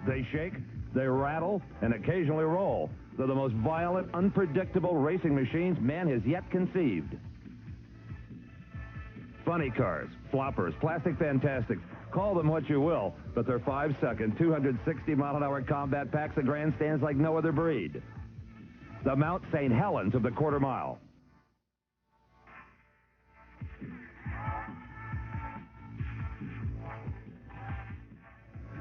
They shake, they rattle, and occasionally roll. They're the most violent, unpredictable racing machines man has yet conceived. Funny cars, floppers, plastic fantastics, call them what you will, but they're 5-second, 260-mile-an-hour combat packs of grandstands like no other breed. The Mount St. Helens of the quarter mile.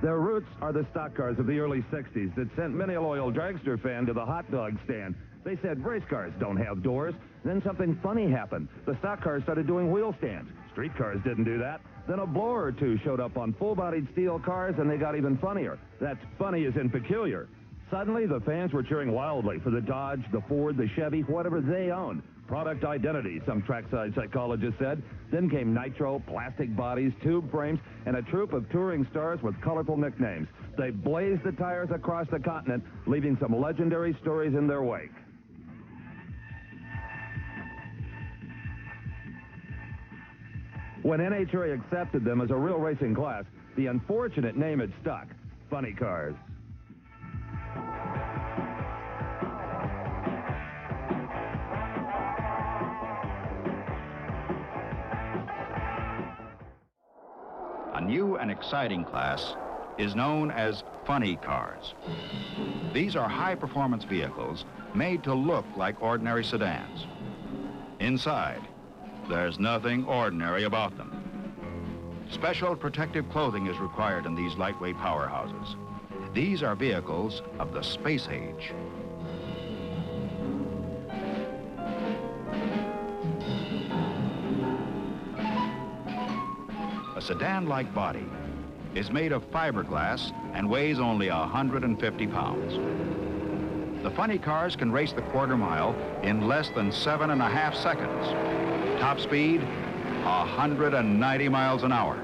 Their roots are the stock cars of the early 60s that sent many a loyal dragster fan to the hot dog stand. They said race cars don't have doors. Then something funny happened. The stock cars started doing wheel stands. Street cars didn't do that. Then a blower or two showed up on full-bodied steel cars, and they got even funnier. That's funny as in peculiar. Suddenly, the fans were cheering wildly for the Dodge, the Ford, the Chevy, whatever they owned. Product identity, some trackside psychologists said. Then came nitro, plastic bodies, tube frames, and a troupe of touring stars with colorful nicknames. They blazed the tires across the continent, leaving some legendary stories in their wake. When NHRA accepted them as a real racing class, the unfortunate name had stuck: funny cars. A new and exciting class is known as funny cars. These are high-performance vehicles made to look like ordinary sedans. Inside, there's nothing ordinary about them. Special protective clothing is required in these lightweight powerhouses. These are vehicles of the space age. A sedan-like body is made of fiberglass and weighs only 150 pounds. The funny cars can race the quarter mile in less than 7.5 seconds. Top speed, 190 miles an hour.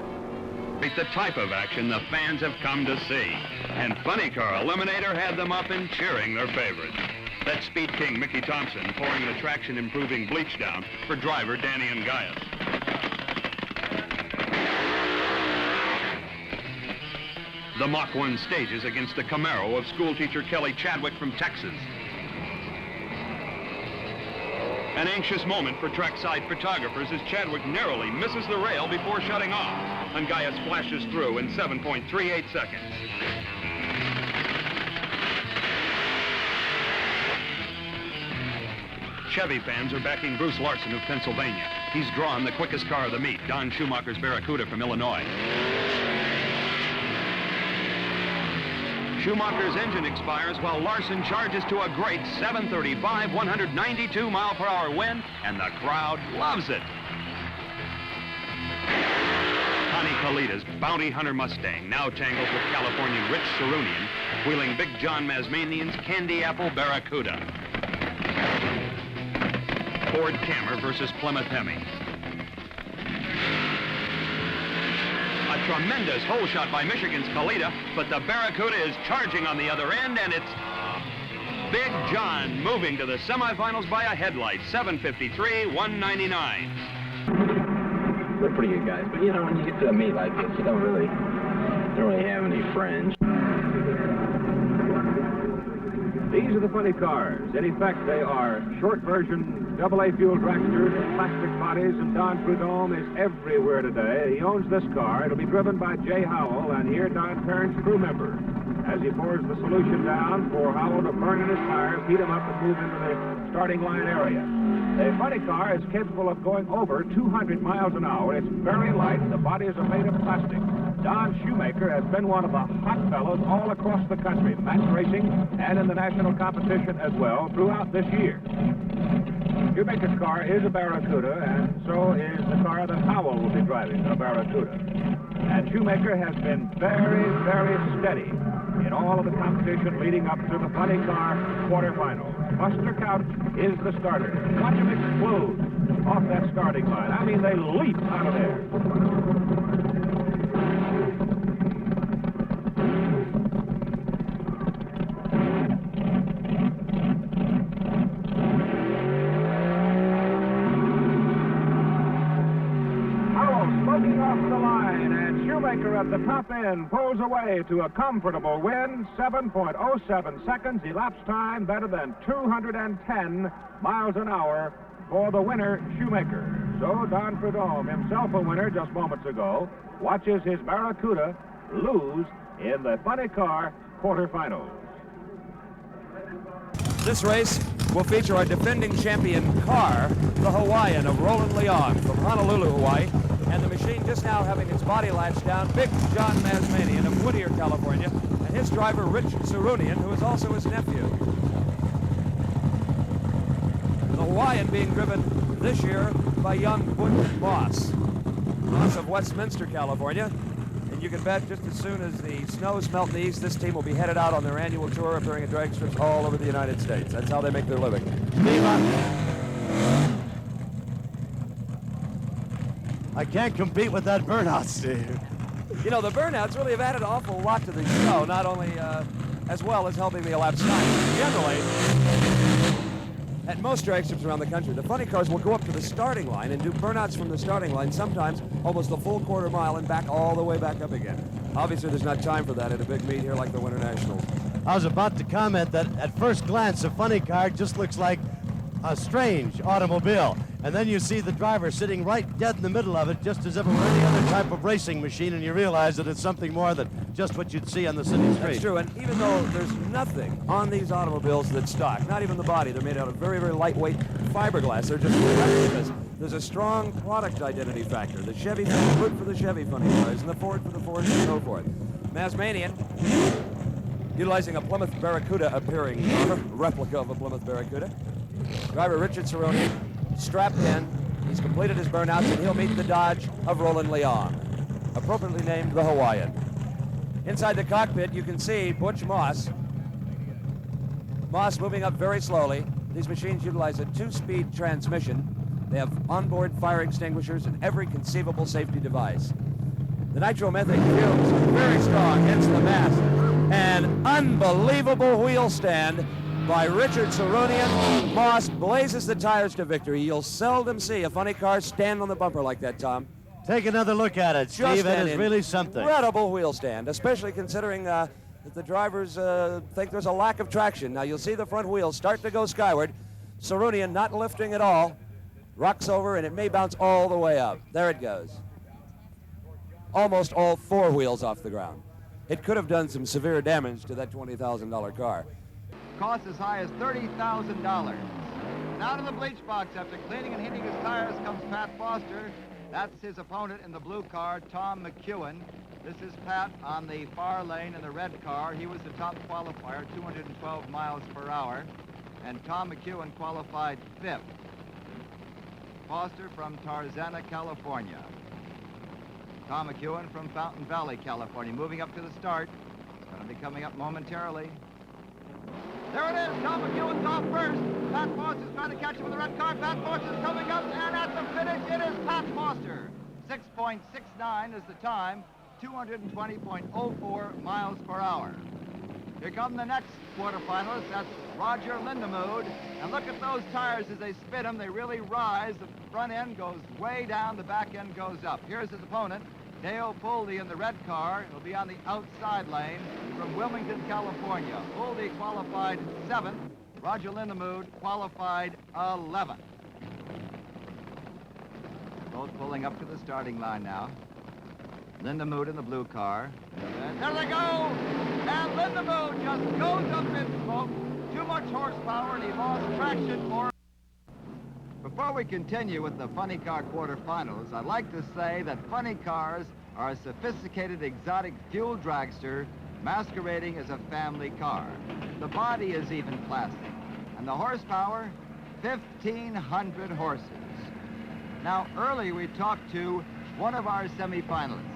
It's the type of action the fans have come to see. And Funny Car Eliminator had them up and cheering their favorites. That's Speed King Mickey Thompson pouring the traction-improving bleach down for driver Danny and Gaius. The Mach 1 stages against the Camaro of schoolteacher Kelly Chadwick from Texas. An anxious moment for trackside photographers as Chadwick narrowly misses the rail before shutting off, and Gaius flashes through in 7.38 seconds. Chevy fans are backing Bruce Larson of Pennsylvania. He's drawn the quickest car of the meet, Don Schumacher's Barracuda from Illinois. Schumacher's engine expires while Larson charges to a great 735, 192-mile-per-hour wind, and the crowd loves it. Connie Kalita's Bounty Hunter Mustang now tangles with California Rich Sarunian, wheeling Big John Masmanian's Candy Apple Barracuda. Ford Cammer versus Plymouth Hemi. A tremendous hole shot by Michigan's Kalita, but the Barracuda is charging on the other end, and it's Big John moving to the semifinals by a headlight, 753, 199. They're pretty good guys, but you know, when you get to a meet like this, you don't really have any friends. These are the funny cars. In effect, they are short version AA fuel dragsters with plastic bodies, and Don Prudhomme is everywhere today. He owns this car. It'll be driven by Jay Howell, and here Don turns crew member as he pours the solution down for Howell to burn in his tires, heat them up, and move into the starting line area. The funny car is capable of going over 200 miles an hour. It's very light. The bodies are made of plastic. Don Shoemaker has been one of the hot fellows all across the country, match racing and in the national competition as well throughout this year. Shoemaker's car is a Barracuda, and so is the car that Howell will be driving, a Barracuda. And Shoemaker has been very, very steady in all of the competition leading up to the funny car quarterfinals. Buster Couch is the starter. Watch him explode off that starting line. I mean, they leap out of there. Shoemaker at the top end pulls away to a comfortable win. 7.07 seconds. Elapsed time better than 210 miles an hour for the winner, Shoemaker. So Don Prudhomme, himself a winner just moments ago, watches his Barracuda lose in the funny car quarterfinals. This race will feature our defending champion car, the Hawaiian of Roland Leong from Honolulu, Hawaii, and the machine just now having its body latched down, Big John Masmanian of Whittier, California, and his driver, Richard Sarunian, who is also his nephew. The Hawaiian being driven this year by young Butch Moss. Moss of Westminster, California. And you can bet just as soon as the snows melt in the east, this team will be headed out on their annual tour, appearing at drag strips all over the United States. That's how they make their living. I can't compete with that burnout, Steve. You know, the burnouts really have added an awful lot to the show, not only as well as helping the elapsed time. Generally, at most drag strips around the country, the funny cars will go up to the starting line and do burnouts from the starting line, sometimes almost a full quarter mile and back all the way back up again. Obviously, there's not time for that at a big meet here like the Winter Nationals. I was about to comment that at first glance, a funny car just looks like a strange automobile. And then you see the driver sitting right dead in the middle of it, just as if it were any other type of racing machine, and you realize that it's something more than just what you'd see on the city street. That's true, and even though there's nothing on these automobiles that's stock, not even the body, they're made out of very, very lightweight fiberglass. They're just because there's a strong product identity factor. The Chevy good for the Chevy funny cars, and the Ford for the Ford, and so forth. Masmanian, utilizing a Plymouth Barracuda appearing replica of a Plymouth Barracuda. Driver Richard Sarunian, strapped in. He's completed his burnouts, and he'll meet the Dodge of Roland Leong, appropriately named the Hawaiian. Inside the cockpit, you can see Butch Moss. Moss moving up very slowly. These machines utilize a 2-speed transmission. They have onboard fire extinguishers and every conceivable safety device. The nitromethane fumes are very strong, hence the mass. An unbelievable wheel stand by Richard Sarunian. Moss blazes the tires to victory. You'll seldom see a funny car stand on the bumper like that, Tom. Take another look at it, Steve. It is really something. Incredible wheel stand, especially considering that the drivers think there's a lack of traction. Now, you'll see the front wheels start to go skyward. Sarunian not lifting at all. Rocks over, and it may bounce all the way up. There it goes. Almost all 4 wheels off the ground. It could have done some severe damage to that $20,000 car. Cost as high as $30,000. Now to the bleach box. After cleaning and heating his tires comes Pat Foster. That's his opponent in the blue car, Tom McEwen. This is Pat on the far lane in the red car. He was the top qualifier, 212 miles per hour. And Tom McEwen qualified 5th. Foster from Tarzana, California. Tom McEwen from Fountain Valley, California. Moving up to the start. It's going to be coming up momentarily. There it is. Tom McEwen's off first. Pat Foster's trying to catch him with the red car. Pat Foster's coming up, and at the finish, it is Pat Foster. 6.69 is the time. 220.04 miles per hour. Here come the next quarterfinalists. That's Roger Lindemood. And look at those tires as they spin them. They really rise. The front end goes way down. The back end goes up. Here's his opponent, Dale Poldy in the red car. He'll be on the outside lane from Wilmington, California. Poldy qualified 7th. Roger Lindemood qualified 11th. Both pulling up to the starting line now. Lindemood in the blue car. And there they go! And Lindemood just goes up in smoke. Too much horsepower, and he lost traction for it. Before we continue with the funny car quarterfinals, I'd like to say that funny cars are a sophisticated exotic fuel dragster masquerading as a family car. The body is even plastic, and the horsepower, 1,500 horses. Now, earlier we talked to one of our semifinalists.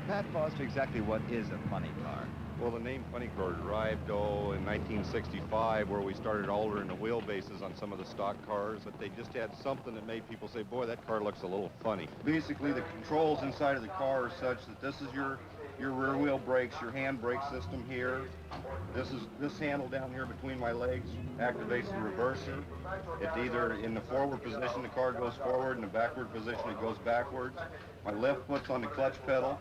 Pat Foster, exactly what is a funny car? Well, the name funny car derived, in 1965, where we started altering the wheelbases on some of the stock cars, that they just had something that made people say, boy, that car looks a little funny. Basically, the controls inside of the car are such that this is your rear wheel brakes, your hand brake system here. This handle down here between my legs activates the reverser. It's either in the forward position, the car goes forward, in the backward position, it goes backwards. My left foot's on the clutch pedal.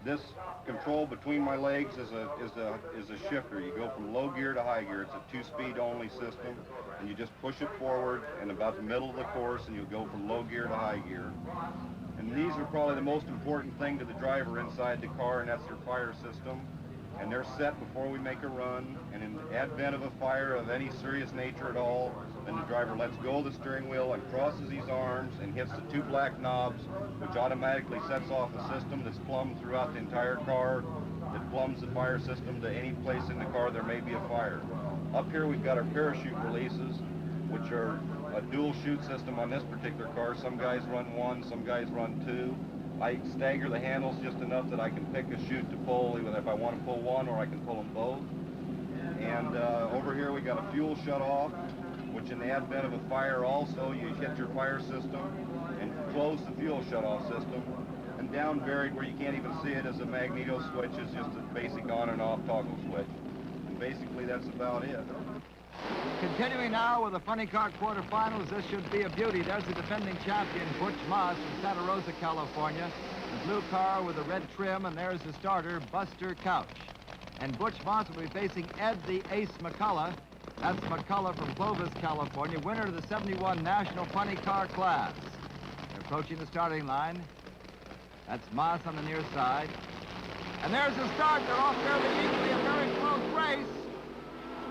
This control between my legs is a shifter. You go from low gear to high gear. It's a 2-speed only system, and you just push it forward in about the middle of the course, and you'll go from low gear to high gear. And these are probably the most important thing to the driver inside the car, and that's their fire system. And they're set before we make a run, and in the advent of a fire of any serious nature at all, then the driver lets go of the steering wheel and crosses his arms and hits the 2 black knobs, which automatically sets off a system that's plumbed throughout the entire car, that plumbs the fire system to any place in the car there may be a fire. Up here we've got our parachute releases, which are a dual chute system on this particular car. Some guys run 1, some guys run 2. I stagger the handles just enough that I can pick a chute to pull, even if I want to pull one, or I can pull them both. And over here we got a fuel shut-off, which in the advent of a fire also, you hit your fire system and close the fuel shut-off system. And down buried where you can't even see it is a magneto switch, is just a basic on and off toggle switch. And basically that's about it. Continuing now with the funny car quarterfinals, this should be a beauty. There's the defending champion, Butch Moss from Santa Rosa, California. The blue car with the red trim, and there's the starter, Buster Couch. And Butch Moss will be facing Ed the Ace McCullough. That's McCullough from Clovis, California, winner of the 71 National Funny Car class. They're approaching the starting line. That's Moss on the near side. And there's the start. They're off fairly equally, a very close race.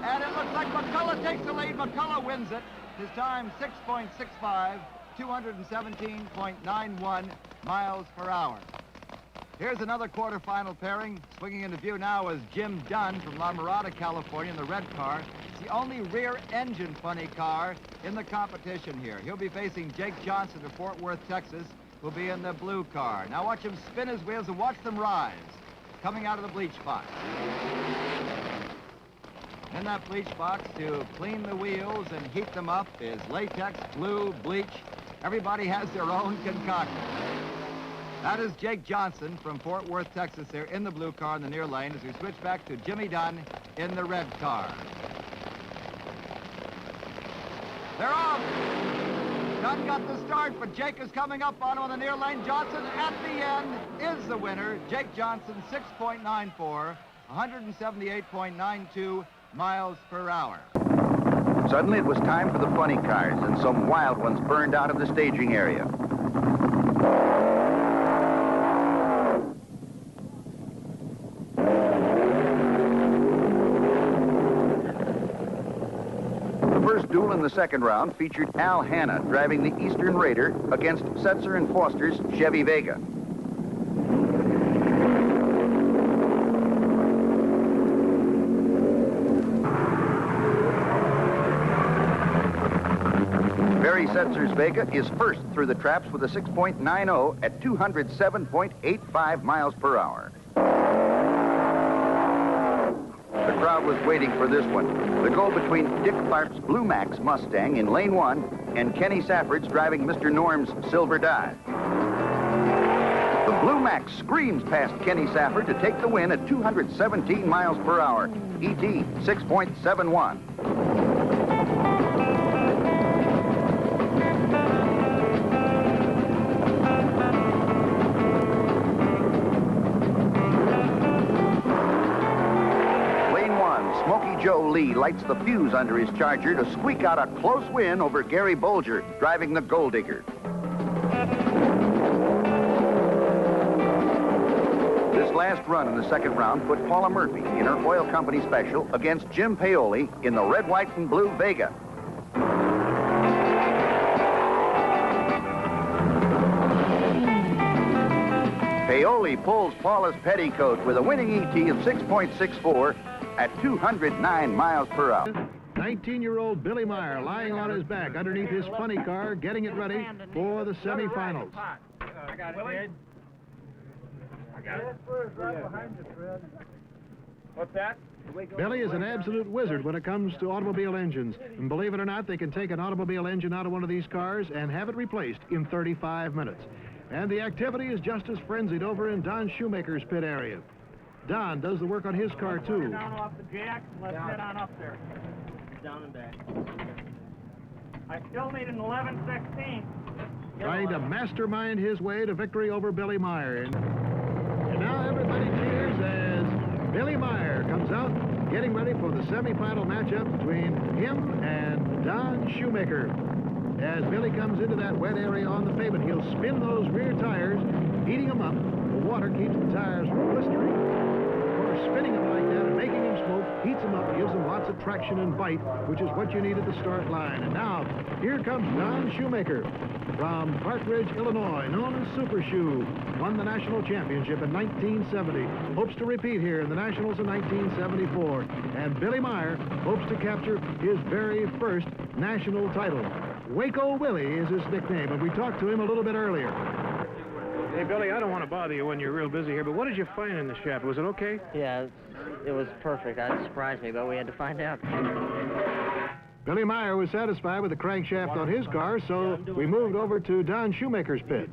And it looks like McCullough takes the lead. McCullough wins it. His time, 6.65, 217.91 miles per hour. Here's another quarterfinal pairing. Swinging into view now is Jim Dunn from La Mirada, California, in the red car. It's the only rear-engine funny car in the competition here. He'll be facing Jake Johnson of Fort Worth, Texas, who'll be in the blue car. Now watch him spin his wheels and watch them rise, coming out of the bleach box. In that bleach box to clean the wheels and heat them up is latex, glue, bleach. Everybody has their own concoction. That is Jake Johnson from Fort Worth, Texas, there in the blue car in the near lane as we switch back to Jimmy Dunn in the red car. They're off. Dunn got the start, but Jake is coming up on him on the near lane. Johnson at the end is the winner. Jake Johnson, 6.94, 178.92 miles per hour. Suddenly it was time for the funny cars, and some wild ones burned out of the staging area. The first duel in the second round featured Al Hanna driving the Eastern Raider against Setzer and Foster's Chevy Vega. Setzer's Vega is first through the traps with a 6.90 at 207.85 miles per hour. The crowd was waiting for this one. The go between Dick Tharp's Blue Max Mustang in lane 1 and Kenny Safford's driving Mr. Norm's Silver Dye. The Blue Max screams past Kenny Safford to take the win at 217 miles per hour. ET 6.71. Joe Lee lights the fuse under his Charger to squeak out a close win over Gary Bolger, driving the Gold Digger. This last run in the second round put Paula Murphy in her oil company special against Jim Paoli in the red, white, and blue Vega. Paoli pulls Paula's petticoat with a winning ET of 6.64 at 209 miles per hour. 19-year-old Billy Meyer lying on his back underneath his funny car, getting it ready for the semifinals. I got it, kid. I got it. Right behind you, Fred. What's that? Billy is an absolute wizard when it comes to automobile engines. And believe it or not, they can take an automobile engine out of one of these cars and have it replaced in 35 minutes. And the activity is just as frenzied over in Don Shoemaker's pit area. Don does the work on his car, too. Down off the jack. Let's get on up there. Down and back. I still need an 11/16. trying to mastermind his way to victory over Billy Meyer. And now everybody cheers as Billy Meyer comes out, getting ready for the semifinal matchup between him and Don Shoemaker. As Billy comes into that wet area on the pavement, he'll spin those rear tires, heating them up. The water keeps the tires from blistering. Of course, spinning them like that and making them smoke heats them up, gives them lots of traction and bite, which is what you need at the start line. And now, here comes Don Shoemaker from Partridge, Illinois, known as Super Shoe. Won the national championship in 1970. Hopes to repeat here in the Nationals in 1974. And Billy Meyer hopes to capture his very first national title. Waco Willie is his nickname, and we talked to him a little bit earlier. Hey, Billy, I don't want to bother you when you're real busy here, but what did you find in the shaft? Was it okay? Yeah, it was perfect. That surprised me, but we had to find out. Billy Meyer was satisfied with the crankshaft on his car, so we moved over to Don Shoemaker's pit.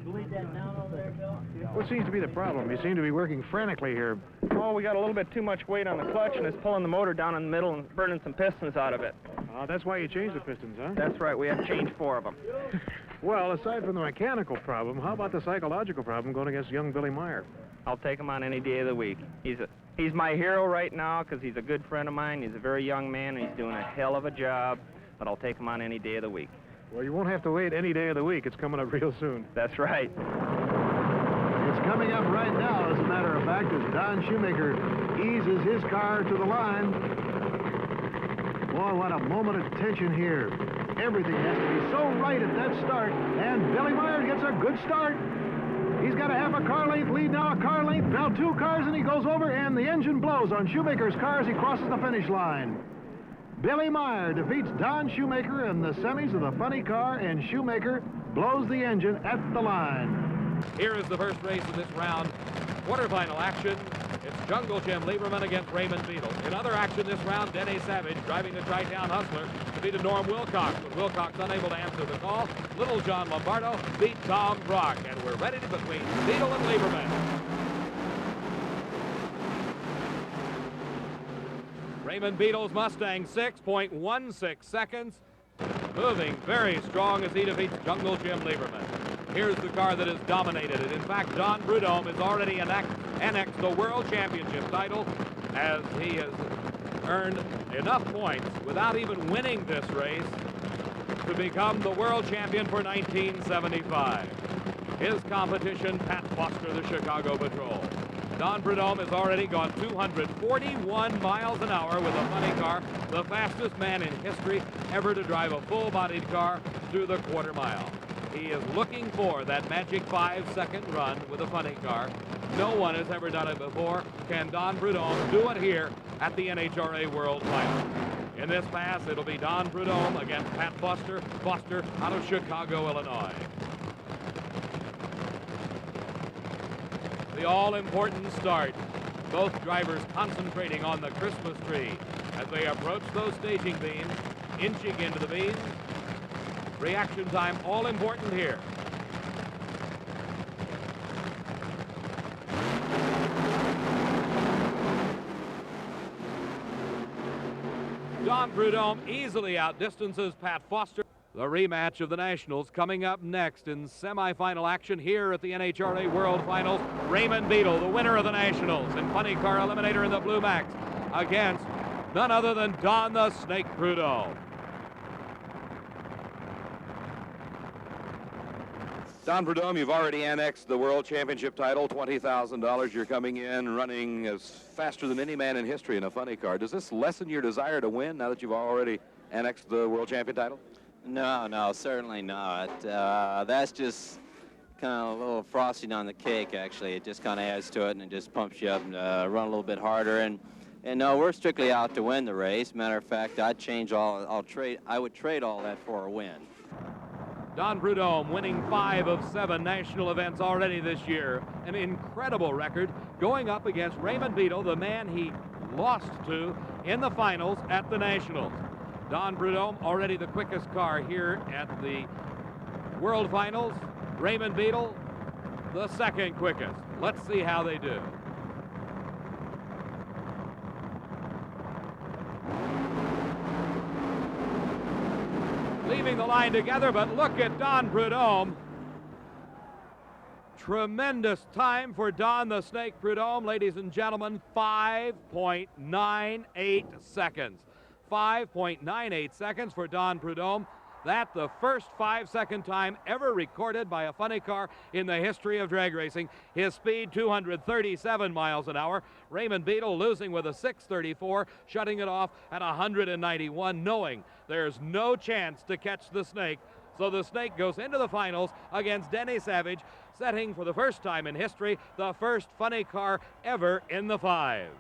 What seems to be the problem? You seem to be working frantically here. Oh, we got a little bit too much weight on the clutch, and it's pulling the motor down in the middle and burning some pistons out of it. That's why you changed the pistons, huh? That's right. We had to change 4 of them. Well, aside from the mechanical problem, how about the psychological problem going against young Billy Meyer? I'll take him on any day of the week. He's my hero right now because he's a good friend of mine. He's a very young man, and he's doing a hell of a job, but I'll take him on any day of the week. Well, you won't have to wait any day of the week. It's coming up real soon. That's right. It's coming up right now, as a matter of fact, as Don Shoemaker eases his car to the line. Boy, what a moment of tension here. Everything has to be so right at that start, and Billy Meyer gets a good start. He's got a half a car length lead now, a car length, now 2 cars, and he goes over, and the engine blows on Shoemaker's car as he crosses the finish line. Billy Meyer defeats Don Shoemaker in the semis of the funny car, and Shoemaker blows the engine at the line. Here is the first race of this round. Quarterfinal action. It's Jungle Jim Lieberman against Raymond Beadle. In other action this round, Denny Savage driving the Tri-Town Hustler defeated Norm Wilcox, but Wilcox unable to answer the call. Little John Lombardo beat Tom Brock, and we're ready to between Beadle and Lieberman. Raymond Beadle's Mustang, 6.16 seconds. Moving very strong as he defeats Jungle Jim Lieberman. Here's the car that has dominated it. In fact, Don Prudhomme has already annexed the World Championship title, as he has earned enough points without even winning this race to become the world champion for 1975. His competition, Pat Foster, the Chicago Patrol. Don Prudhomme has already gone 241 miles an hour with a funny car, the fastest man in history ever to drive a full-bodied car through the quarter mile. He is looking for that magic 5-second run with a funny car. No one has ever done it before. Can Don Prudhomme do it here at the NHRA World Final? In this pass, it'll be Don Prudhomme against Pat Foster. Foster out of Chicago, Illinois. The all-important start. Both drivers concentrating on the Christmas tree as they approach those staging beams, inching into the beams. Reaction time, all important here. Don Prudhomme easily outdistances Pat Foster. The rematch of the Nationals coming up next in semifinal action here at the NHRA World Finals. Raymond Beadle, the winner of the Nationals, and funny car eliminator in the Blue Max, against none other than Don the Snake Prudhomme. Don Prudhomme, you've already annexed the World Championship title, $20,000. You're coming in running as faster than any man in history in a funny car. Does this lessen your desire to win now that you've already annexed the World Champion title? No, certainly not. That's just kind of a little frosting on the cake, actually. It just kind of adds to it, and it just pumps you up and run a little bit harder. And no, we're strictly out to win the race. Matter of fact, I would trade all that for a win. Don Prudhomme winning 5 of 7 national events already this year. An incredible record going up against Raymond Beadle, the man he lost to in the finals at the Nationals. Don Prudhomme already the quickest car here at the World Finals. Raymond Beadle, the second quickest. Let's see how they do. Leaving the line together, but look at Don Prudhomme tremendous time for Don the Snake Prudhomme, ladies and gentlemen, 5.98 seconds. 5.98 seconds for Don Prudhomme. That's the first 5-second time ever recorded by a funny car in the history of drag racing. His speed, 237 miles an hour. Raymond Beadle losing with a 634, shutting it off at 191, knowing there's no chance to catch the Snake. So the Snake goes into the finals against Denny Savage, setting for the first time in history the first funny car ever in the fives.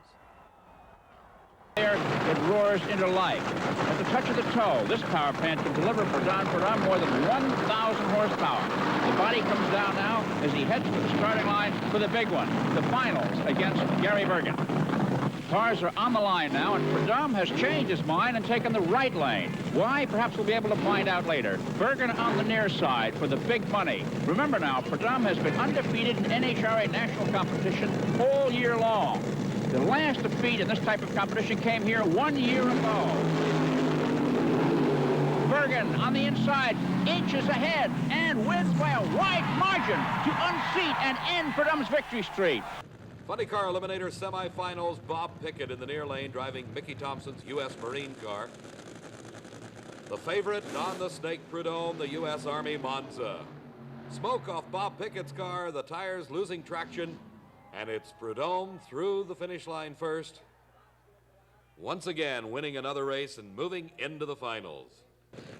It roars into life. At the touch of the toe, this power plant can deliver for Don Prudhomme more than 1,000 horsepower. The body comes down now as he heads to the starting line for the big one, the finals against Gary Bergen. Cars are on the line now, and Prudhomme has changed his mind and taken the right lane. Why? Perhaps we'll be able to find out later. Bergen on the near side for the big money. Remember now, Prudhomme has been undefeated in NHRA national competition all year long. The last defeat in this type of competition came here 1 year ago. Bergen on the inside, inches ahead, and wins by a wide margin to unseat and end Prudhomme's victory streak. Funny Car Eliminator semifinals, Bob Pickett in the near lane driving Mickey Thompson's U.S. Marine car. The favorite, Don the Snake Prudhomme, the U.S. Army Monza. Smoke off Bob Pickett's car, the tires losing traction, and it's Prudhomme through the finish line first. Once again, winning another race and moving into the finals.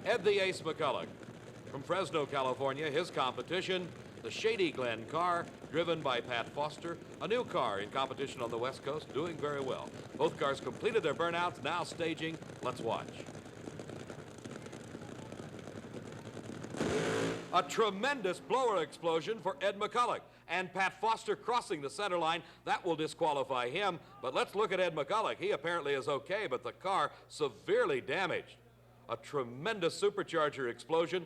Ed the Ace McCulloch from Fresno, California, his competition, the Shady Glen car, driven by Pat Foster, a new car in competition on the West Coast, doing very well. Both cars completed their burnouts, now staging. Let's watch. A tremendous blower explosion for Ed McCulloch, and Pat Foster crossing the center line. That will disqualify him, but let's look at Ed McCulloch. He apparently is okay, but the car severely damaged. A tremendous supercharger explosion.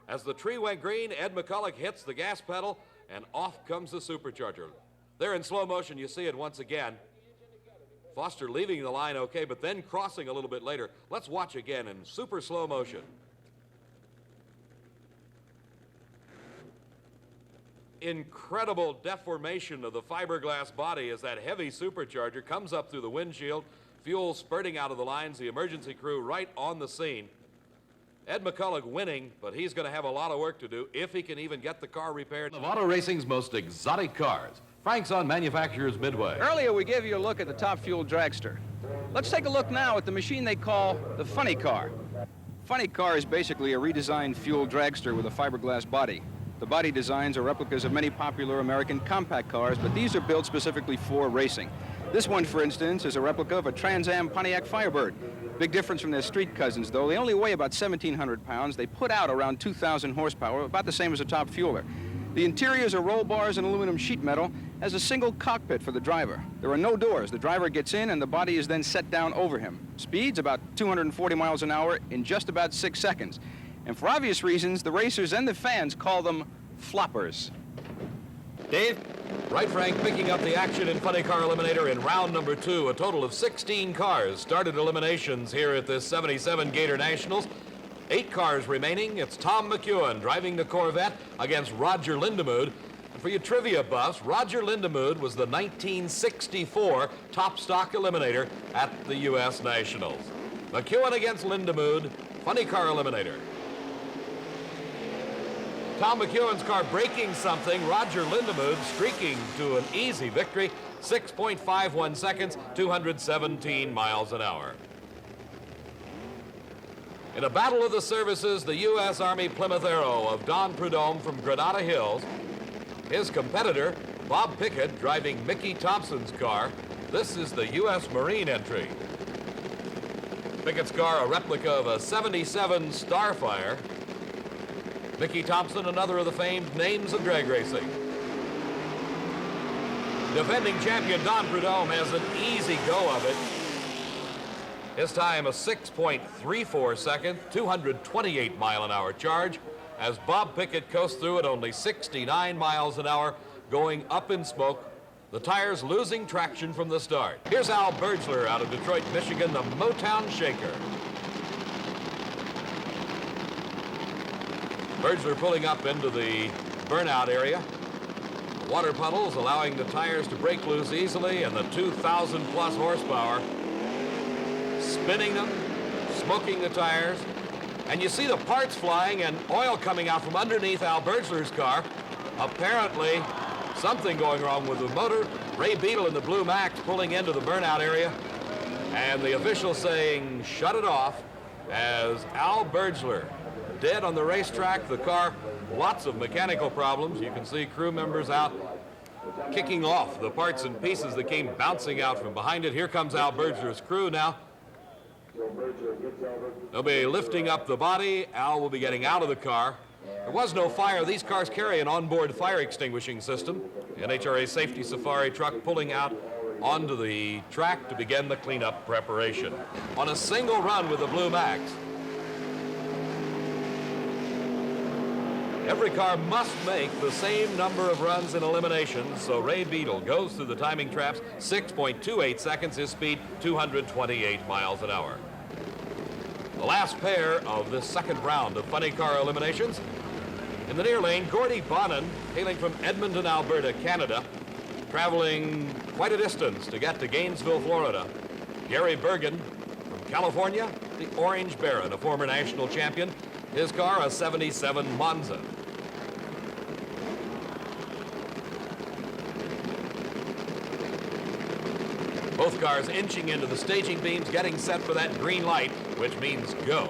As the tree went green, Ed McCulloch hits the gas pedal, and off comes the supercharger. There in slow motion, you see it once again. Foster leaving the line okay, but then crossing a little bit later. Let's watch again in super slow motion. Incredible deformation of the fiberglass body as that heavy supercharger comes up through the windshield, fuel spurting out of the lines, the emergency crew right on the scene. Ed McCulloch winning, but he's going to have a lot of work to do if he can even get the car repaired. Of auto racing's most exotic cars. Frank's on Manufacturers Midway. Earlier we gave you a look at the top fuel dragster. Let's take a look now at the machine they call the funny car. Funny car is basically a redesigned fuel dragster with a fiberglass body. The body designs are replicas of many popular American compact cars, but these are built specifically for racing. This one, for instance, is a replica of a Trans Am Pontiac Firebird. Big difference from their street cousins, though. They only weigh about 1,700 pounds. They put out around 2,000 horsepower, about the same as a top fueler. The interiors are roll bars and aluminum sheet metal, has a single cockpit for the driver. There are no doors. The driver gets in and the body is then set down over him. Speeds about 240 miles an hour in just about 6 seconds. And for obvious reasons, the racers and the fans call them floppers. Dave? Right, Frank, picking up the action in Funny Car Eliminator in round number 2. A total of 16 cars started eliminations here at this 77 Gator Nationals. 8 cars remaining. It's Tom McEwen driving the Corvette against Roger Lindemood. And for you trivia buffs, Roger Lindemood was the 1964 top stock eliminator at the U.S. Nationals. McEwen against Lindemood, Funny Car Eliminator. Tom McEwen's car breaking something. Roger Lindemood streaking to an easy victory. 6.51 seconds, 217 miles an hour. In a battle of the services, the U.S. Army Plymouth Arrow of Don Prudhomme from Granada Hills. His competitor, Bob Pickett, driving Mickey Thompson's car. This is the U.S. Marine entry. Pickett's car, a replica of a 77 Starfire. Mickey Thompson, another of the famed names of drag racing. Defending champion Don Prudhomme has an easy go of it. His time a 6.34 second, 228 mile an hour charge as Bob Pickett coasts through at only 69 miles an hour, going up in smoke, the tires losing traction from the start. Here's Al Bergler out of Detroit, Michigan, the Motown Shaker. Bergler pulling up into the burnout area. water puddles allowing the tires to break loose easily, and the 2,000 plus horsepower spinning them, smoking the tires. And you see the parts flying and oil coming out from underneath Al Bergler's car. Apparently, something going wrong with the motor. Ray Beadle in the Blue Max pulling into the burnout area, and the official saying, shut it off, as Al Bergler dead on the racetrack. The car, lots of mechanical problems. You can see crew members out kicking off the parts and pieces that came bouncing out from behind it. Here comes Al Bergler's crew now. They'll be lifting up the body. Al will be getting out of the car. There was no fire. These cars carry an onboard fire extinguishing system. The NHRA safety safari truck pulling out onto the track to begin the cleanup preparation. On a single run with the Blue Max, every car must make the same number of runs in eliminations, so Ray Beadle goes through the timing traps, 6.28 seconds, his speed 228 miles an hour. The last pair of this second round of funny car eliminations. In the near lane, Gordy Bonin, hailing from Edmonton, Alberta, Canada, traveling quite a distance to get to Gainesville, Florida. Gary Bergen from California, the Orange Baron, a former national champion. His car, a 77 Monza. Both cars inching into the staging beams, getting set for that green light, which means go.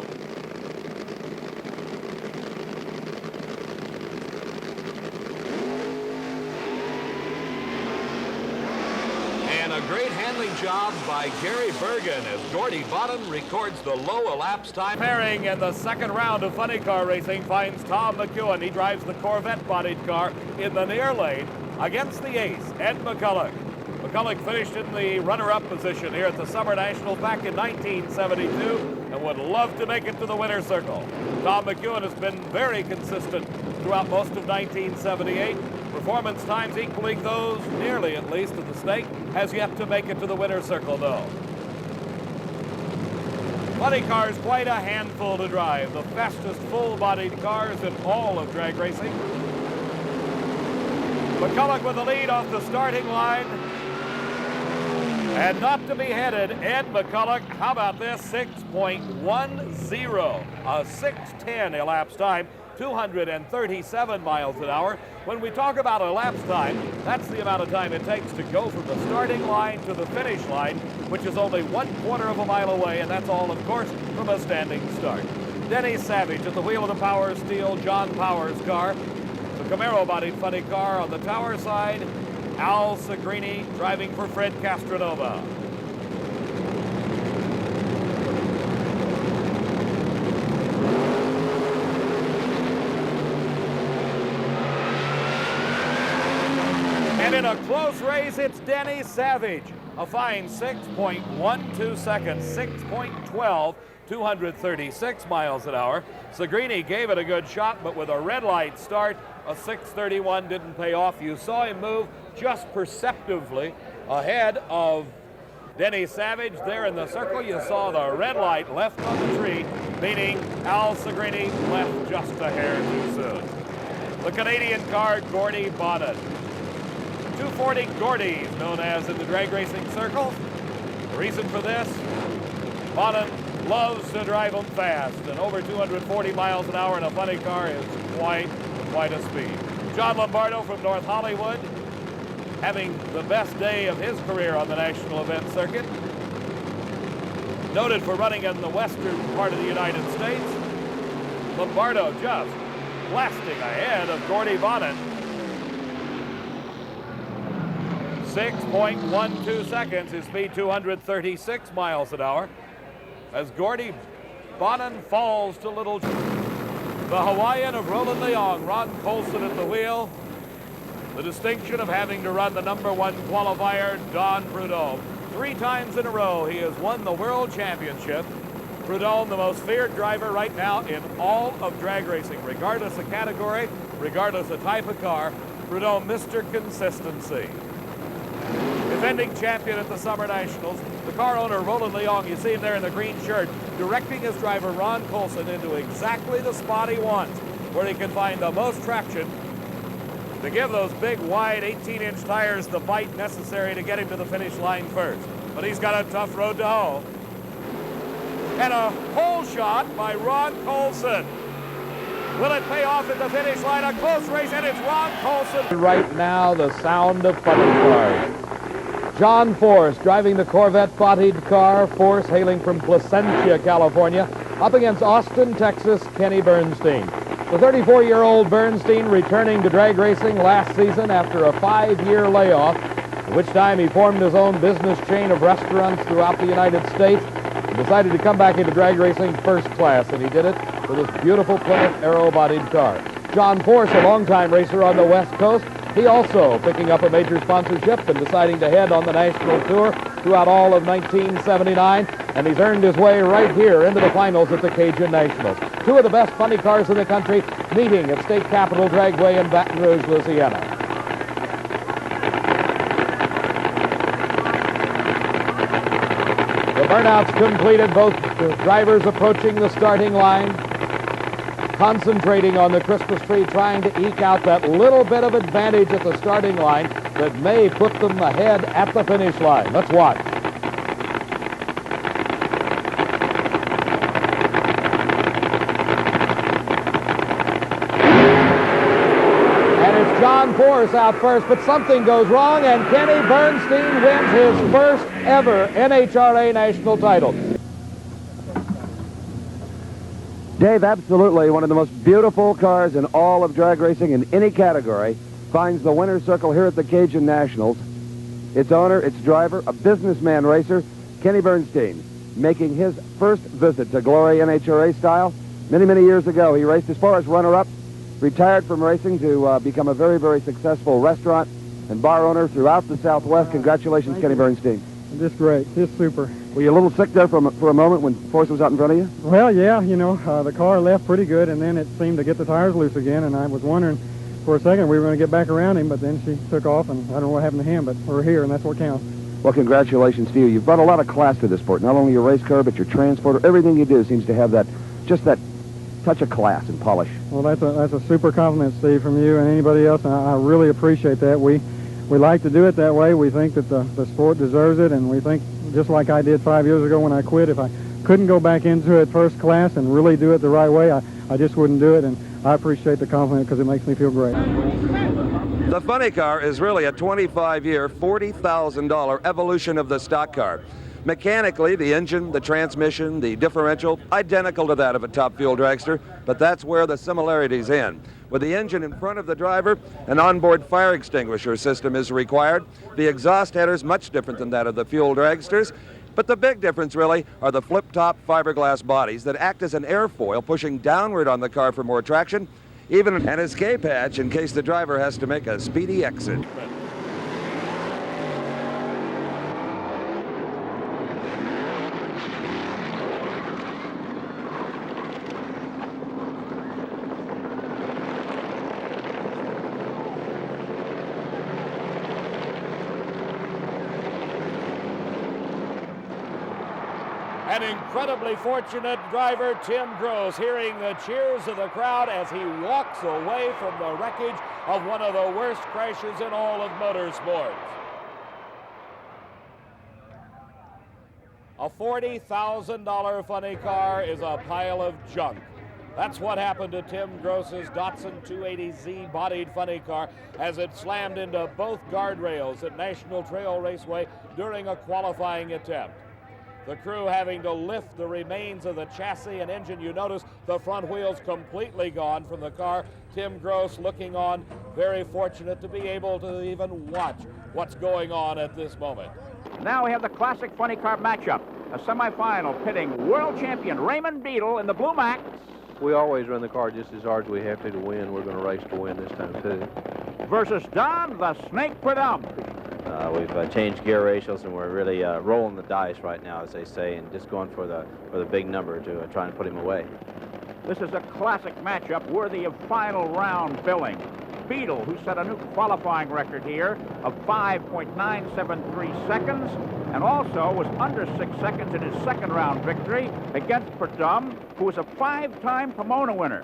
And a great handling job by Gary Bergen as Gordy Bonin records the low elapsed time. Pairing in the second round of funny car racing finds Tom McEwen. He drives the Corvette-bodied car in the near lane against the ace, Ed McCulloch. McCulloch finished in the runner-up position here at the Summer Nationals back in 1972 and would love to make it to the winner's circle. Tom McEwen has been very consistent throughout most of 1978. Performance times equaling those, nearly at least, of the Snake. Has yet to make it to the winner's circle, though. Funny cars, quite a handful to drive. The fastest full-bodied cars in all of drag racing. McCulloch with the lead off the starting line. And not to be headed, Ed McCulloch, how about this, 6.10, a 6:10 elapsed time, 237 miles an hour. When we talk about elapsed time, that's the amount of time it takes to go from the starting line to the finish line, which is only 1/4 of a mile away, and that's all, of course, from a standing start. Denny Savage at the wheel of the Power Steel John Powers car. The Camaro-bodied funny car on the tower side. Al Segrini driving for Fred Castronova. And in a close race, it's Denny Savage. A fine 6.12 seconds, 6.12, 236 miles an hour. Segrini gave it a good shot, but with a red light start, a 6:31 didn't pay off. You saw him move just perceptively ahead of Denny Savage there in the circle. You saw the red light left on the tree, meaning Al Segrini left just a hair too soon. The Canadian car, Gordy Bonin. 240 Gordies, known as in the drag racing circles. The reason for this, Bonin loves to drive them fast, and over 240 miles an hour in a funny car is quite a speed. John Lombardo from North Hollywood, having the best day of his career on the national event circuit. Noted for running in the western part of the United States. Lombardo just blasting ahead of Gordy Bonin. 6.12 seconds, his speed 236 miles an hour. As Gordy Bonin falls to Little... The Hawaiian of Roland Leong, Ron Colson at the wheel. The distinction of having to run the #1 qualifier, Don Prudhomme. 3 times in a row, he has won the World Championship. Prudhomme, the most feared driver right now in all of drag racing, regardless of category, regardless of type of car. Prudhomme, Mr. Consistency. Defending champion at the Summer Nationals, the car owner, Roland Leong, you see him there in the green shirt, directing his driver, Ron Colson, into exactly the spot he wants, where he can find the most traction to give those big, wide 18-inch tires the bite necessary to get him to the finish line first. But he's got a tough road to hoe. And a pole shot by Ron Colson. Will it pay off at the finish line? A close race, and it's Ron Colson. Right now, the sound of funny cars. John Force driving the Corvette-bodied car, Force hailing from Placentia, California, up against Austin, Texas, Kenny Bernstein. The 34-year-old Bernstein returning to drag racing last season after a 5-year layoff, at which time he formed his own business chain of restaurants throughout the United States and decided to come back into drag racing first class, and he did it with this beautiful Plymouth aero-bodied car. John Force, a longtime racer on the West Coast, he also picking up a major sponsorship and deciding to head on the national tour throughout all of 1979, and he's earned his way right here into the finals at the Cajun Nationals. Two of the best funny cars in the country meeting at State Capitol Dragway in Baton Rouge, Louisiana. The burnouts completed, both the drivers approaching the starting line, concentrating on the Christmas tree, trying to eke out that little bit of advantage at the starting line that may put them ahead at the finish line. Let's watch. And it's John Force out first, but something goes wrong, and Kenny Bernstein wins his first ever NHRA national title. Dave, absolutely one of the most beautiful cars in all of drag racing in any category finds the winner's circle here at the Cajun Nationals. Its owner, its driver, a businessman racer, Kenny Bernstein, making his first visit to glory NHRA style. Many, many years ago, he raced as far as runner-up, retired from racing to become a very, very successful restaurant and bar owner throughout the Southwest. Congratulations, Kenny Bernstein. Just great. Just super. Were you a little sick there for a moment when Force was out in front of you? Well, yeah, you know, the car left pretty good, and then it seemed to get the tires loose again, and I was wondering for a second we were going to get back around him, but then she took off, and I don't know what happened to him, but we're here, and that's what counts. Well, congratulations to you. You've brought a lot of class to this sport. Not only your race car, but your transporter. Everything you do seems to have that, just that touch of class and polish. Well, that's a super compliment, Steve, from you and anybody else, and I really appreciate that. We like to do it that way. We think that the sport deserves it, and we think, just like I did 5 years ago when I quit, if I couldn't go back into it first class and really do it the right way, I just wouldn't do it, and I appreciate the compliment because it makes me feel great. The funny car is really a 25-year, $40,000 evolution of the stock car. Mechanically, the engine, the transmission, the differential, identical to that of a top fuel dragster, but that's where the similarities end. With the engine in front of the driver, an onboard fire extinguisher system is required. The exhaust header's much different than that of the fuel dragsters, but the big difference really are the flip-top fiberglass bodies that act as an airfoil pushing downward on the car for more traction, even an escape hatch in case the driver has to make a speedy exit. An incredibly fortunate driver, Tim Gross, hearing the cheers of the crowd as he walks away from the wreckage of one of the worst crashes in all of motorsports. A $40,000 funny car is a pile of junk. That's what happened to Tim Gross's Datsun 280Z bodied funny car as it slammed into both guardrails at National Trail Raceway during a qualifying attempt. The crew having to lift the remains of the chassis and engine. You notice the front wheels completely gone from the car. Tim Gross looking on, very fortunate to be able to even watch what's going on at this moment. Now we have the classic funny car matchup, a semifinal pitting world champion Raymond Beadle in the Blue Max. We always run the car just as hard as we have to win. We're going to race to win this time, too. Versus Don the Snake Prudhomme. We've changed gear ratios, and we're really rolling the dice right now, as they say, and just going for the big number to try and put him away. This is a classic matchup worthy of final round filling. Beadle, who set a new qualifying record here of 5.973 seconds, and also was under 6 seconds in his second round victory against Prudhomme, who was a 5-time Pomona winner.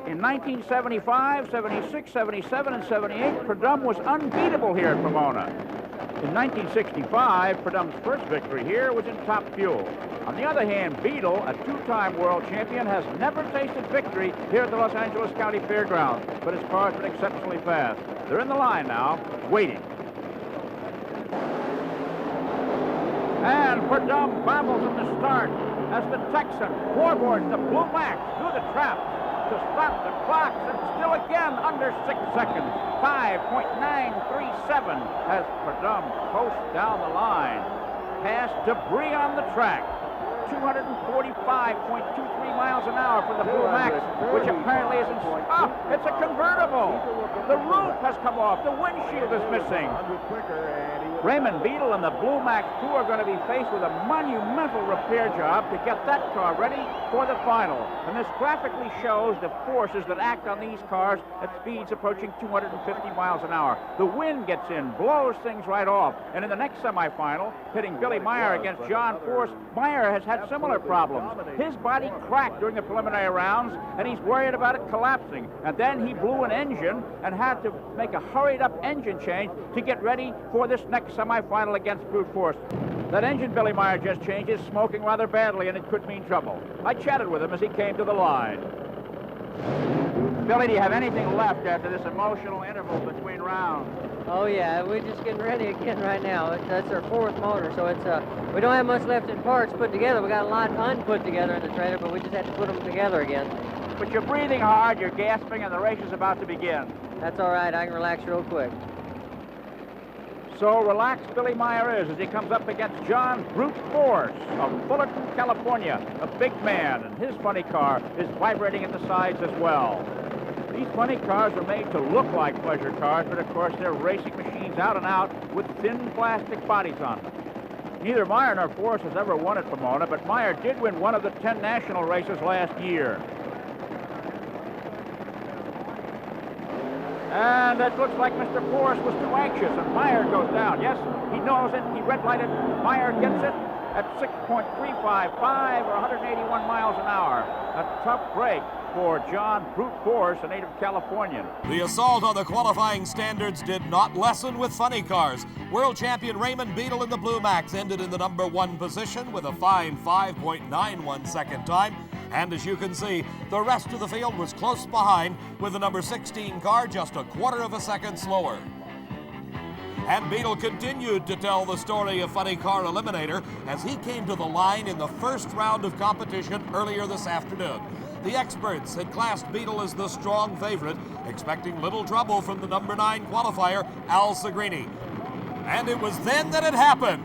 In 1975, 76, 77, and 78, Purdom was unbeatable here at Pomona. In 1965, Purdom's first victory here was in Top Fuel. On the other hand, Beadle, a two-time world champion, has never tasted victory here at the Los Angeles County Fairgrounds, but his car's been exceptionally fast. They're in the line now, waiting. And Purdom babbles at the start as the Texan floorboards the Blue Max through the trap to stop the clocks, and still again under 6 seconds. 5.937 as Purdom coasts down the line. Past debris on the track. 245.23 miles an hour for the Blue Max, which apparently isn't... Oh, it's a convertible. The roof has come off. The windshield is missing. Raymond Beadle and the Blue Max crew are going to be faced with a monumental repair job to get that car ready for the final. And this graphically shows the forces that act on these cars at speeds approaching 250 miles an hour. The wind gets in, blows things right off. And in the next semifinal, pitting Billy Meyer against John Force, Meyer has had similar problems. His body cracked during the preliminary rounds, and he's worried about it collapsing. And then he blew an engine and had to make a hurried-up engine change to get ready for this next semifinal against brute force. That engine Billy Meyer just changed is smoking rather badly, and it could mean trouble. I chatted with him as he came to the line. Billy, do you have anything left after this emotional interval between rounds? Oh yeah, we're just getting ready again right now. That's our fourth motor, so it's we don't have much left in parts put together. We got a lot unput together in the trailer, but we just have to put them together again. But you're breathing hard, you're gasping, and the race is about to begin. That's all right. I can relax real quick. So relaxed Billy Meyer is as he comes up against John Brute Force of Fullerton, California, a big man, and his funny car is vibrating at the sides as well. These funny cars are made to look like pleasure cars, but of course they're racing machines out and out with thin plastic bodies on them. Neither Meyer nor Force has ever won at Pomona, but Meyer did win one of the 10 national races last year. And it looks like Mr. Force was too anxious, and Meyer goes down. Yes, he knows it. He red-lighted. Meyer gets it at 6.355 or 181 miles an hour. A tough break for John Brute Force, a native Californian. The assault on the qualifying standards did not lessen with funny cars. World champion Raymond Beadle in the Blue Max ended in the number 1 position with a fine 5.91 second time. And as you can see, the rest of the field was close behind, with the number 16 car just a quarter of a second slower. And Beadle continued to tell the story of Funny Car Eliminator as he came to the line in the first round of competition earlier this afternoon. The experts had classed Beadle as the strong favorite, expecting little trouble from the number 9 qualifier, Al Segrini. And it was then that it happened.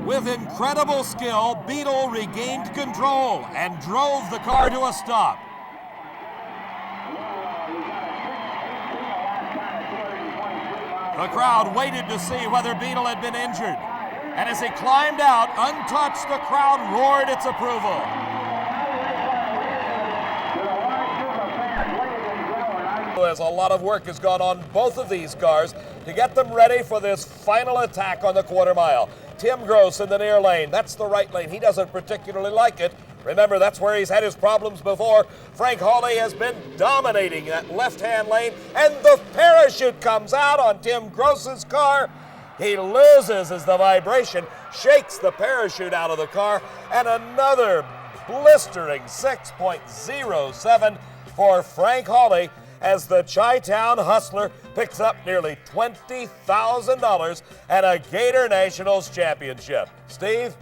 With incredible skill, Beadle regained control and drove the car to a stop. The crowd waited to see whether Beadle had been injured. And as he climbed out, untouched, the crowd roared its approval. As a lot of work has gone on both of these cars to get them ready for this final attack on the quarter mile. Tim Gross in the near lane. That's the right lane. He doesn't particularly like it. Remember, that's where he's had his problems before. Frank Hawley has been dominating that left-hand lane, and the parachute comes out on Tim Gross's car. He loses as the vibration shakes the parachute out of the car, and another blistering 6.07 for Frank Hawley as the Chi-Town Hustler picks up nearly $20,000 and a Gator Nationals championship. Steve?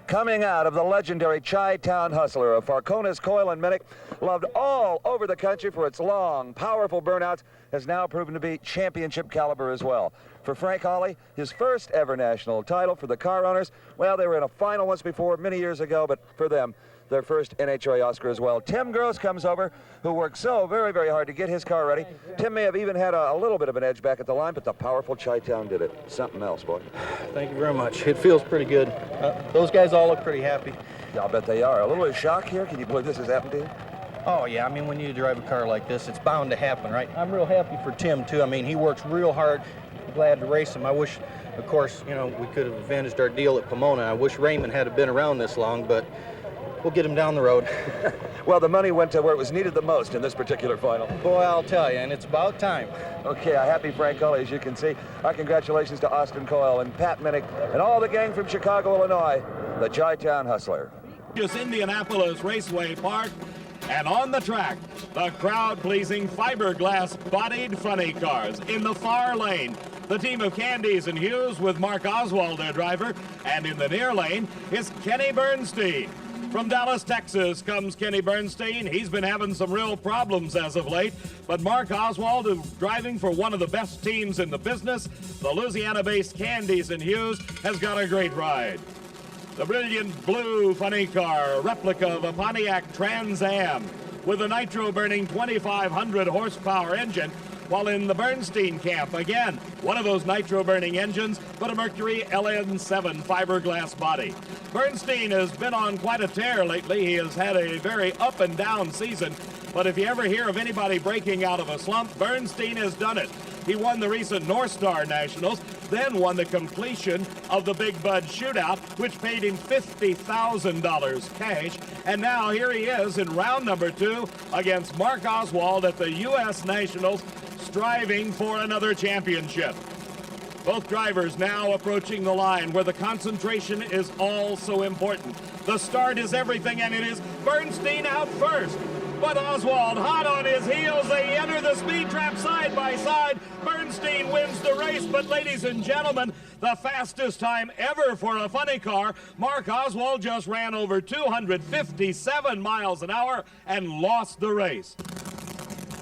Coming out of the legendary Chi-Town Hustler of Farconas Coil and Minnick, loved all over the country for its long, powerful burnouts, has now proven to be championship caliber as well. For Frank Hawley, his first ever national title. For the car owners, well, they were in a final once before, many years ago, but for them, their first NHRA Oscar as well. Tim Gross comes over, who worked so very, very hard to get his car ready. Tim may have even had a little bit of an edge back at the line, but the powerful Chi-Town did it. Something else, boy. Thank you very much. It feels pretty good. Those guys all look pretty happy. Yeah, I'll bet they are. A little bit of shock here. Can you believe this has happened to you? Oh, yeah. I mean, when you drive a car like this, it's bound to happen, right? I'm real happy for Tim, too. I mean, he works real hard. glad to race him. I wish, of course, you know, we could have advantaged our deal at Pomona. I wish Raymond had been around this long, but we'll get him down the road. Well, the money went to where it was needed the most in this particular final. Boy, I'll tell you, and it's about time. Okay, a happy Frank Gully, as you can see. Our congratulations to Austin Coyle and Pat Minnick and all the gang from Chicago, Illinois, the Chi-Town Hustler. Indianapolis Raceway Park, and on the track, the crowd-pleasing fiberglass-bodied funny cars. In the far lane, the team of Candies and Hughes with Mark Oswald, their driver, and in the near lane is Kenny Bernstein. From Dallas, Texas comes Kenny Bernstein. He's been having some real problems as of late, but Mark Oswald is driving for one of the best teams in the business. The Louisiana-based Candies and Hughes has got a great ride. The brilliant blue funny car, a replica of a Pontiac Trans Am with a nitro-burning 2,500 horsepower engine, while in the Bernstein camp, again, one of those nitro-burning engines, but a Mercury LN7 fiberglass body. Bernstein has been on quite a tear lately. He has had a very up and down season, but if you ever hear of anybody breaking out of a slump, Bernstein has done it. He won the recent North Star Nationals, then won the completion of the Big Bud Shootout, which paid him $50,000 cash. And now here he is in round number 2 against Mark Oswald at the U.S. Nationals, striving for another championship. Both drivers now approaching the line where the concentration is all so important. The start is everything, and it is Bernstein out first. But Oswald hot on his heels. They enter the speed trap side by side. Bernstein wins the race, but ladies and gentlemen, the fastest time ever for a funny car. Mark Oswald just ran over 257 miles an hour and lost the race.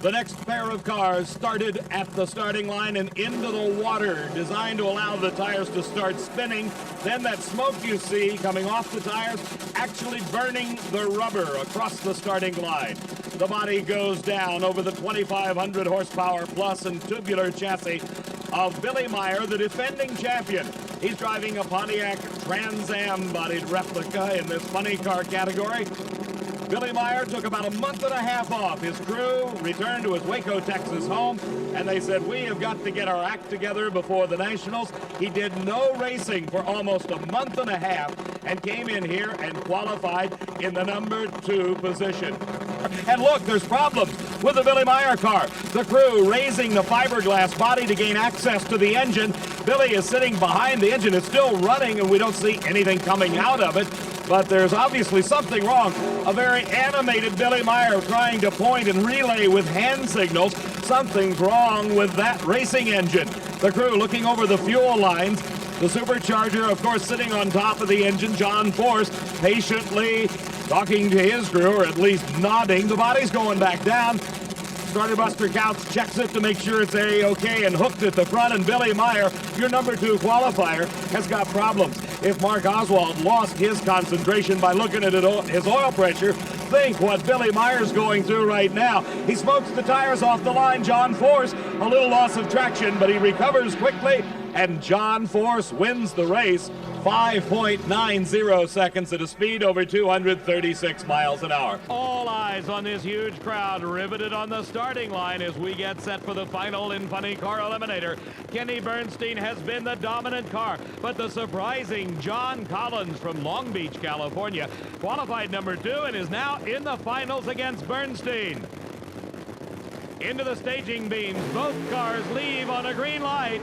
The next pair of cars started at the starting line and into the water, designed to allow the tires to start spinning. Then that smoke you see coming off the tires actually burning the rubber across the starting line. The body goes down over the 2,500 horsepower plus and tubular chassis of Billy Meyer, the defending champion. He's driving a Pontiac Trans Am bodied replica in this funny car category. Billy Meyer took about a month and a half off. His crew returned to his Waco, Texas home, and they said, we have got to get our act together before the Nationals. He did no racing for almost a month and a half and came in here and qualified in the number 2 position. And look, there's problems with the Billy Meyer car. The crew raising the fiberglass body to gain access to the engine. Billy is sitting behind the engine. It's still running, and we don't see anything coming out of it. But there's obviously something wrong. A very animated Billy Meyer trying to point and relay with hand signals. Something's wrong with that racing engine. The crew looking over the fuel lines. The supercharger, of course, sitting on top of the engine. John Force patiently talking to his crew, or at least nodding. The body's going back down. Starter Buster Couch checks it to make sure it's A-OK and hooked at the front. And Billy Meyer, your number 2 qualifier, has got problems. If Mark Oswald lost his concentration by looking at his oil pressure, think what Billy Meyer's going through right now. He smokes the tires off the line. John Force, a little loss of traction, but he recovers quickly, and John Force wins the race. 5.90 seconds at a speed over 236 miles an hour. All eyes on this huge crowd riveted on the starting line as we get set for the final in Funny Car Eliminator. Kenny Bernstein has been the dominant car, but the surprising John Collins from Long Beach, California, qualified number 2 and is now in the finals against Bernstein. Into the staging beams, both cars leave on a green light.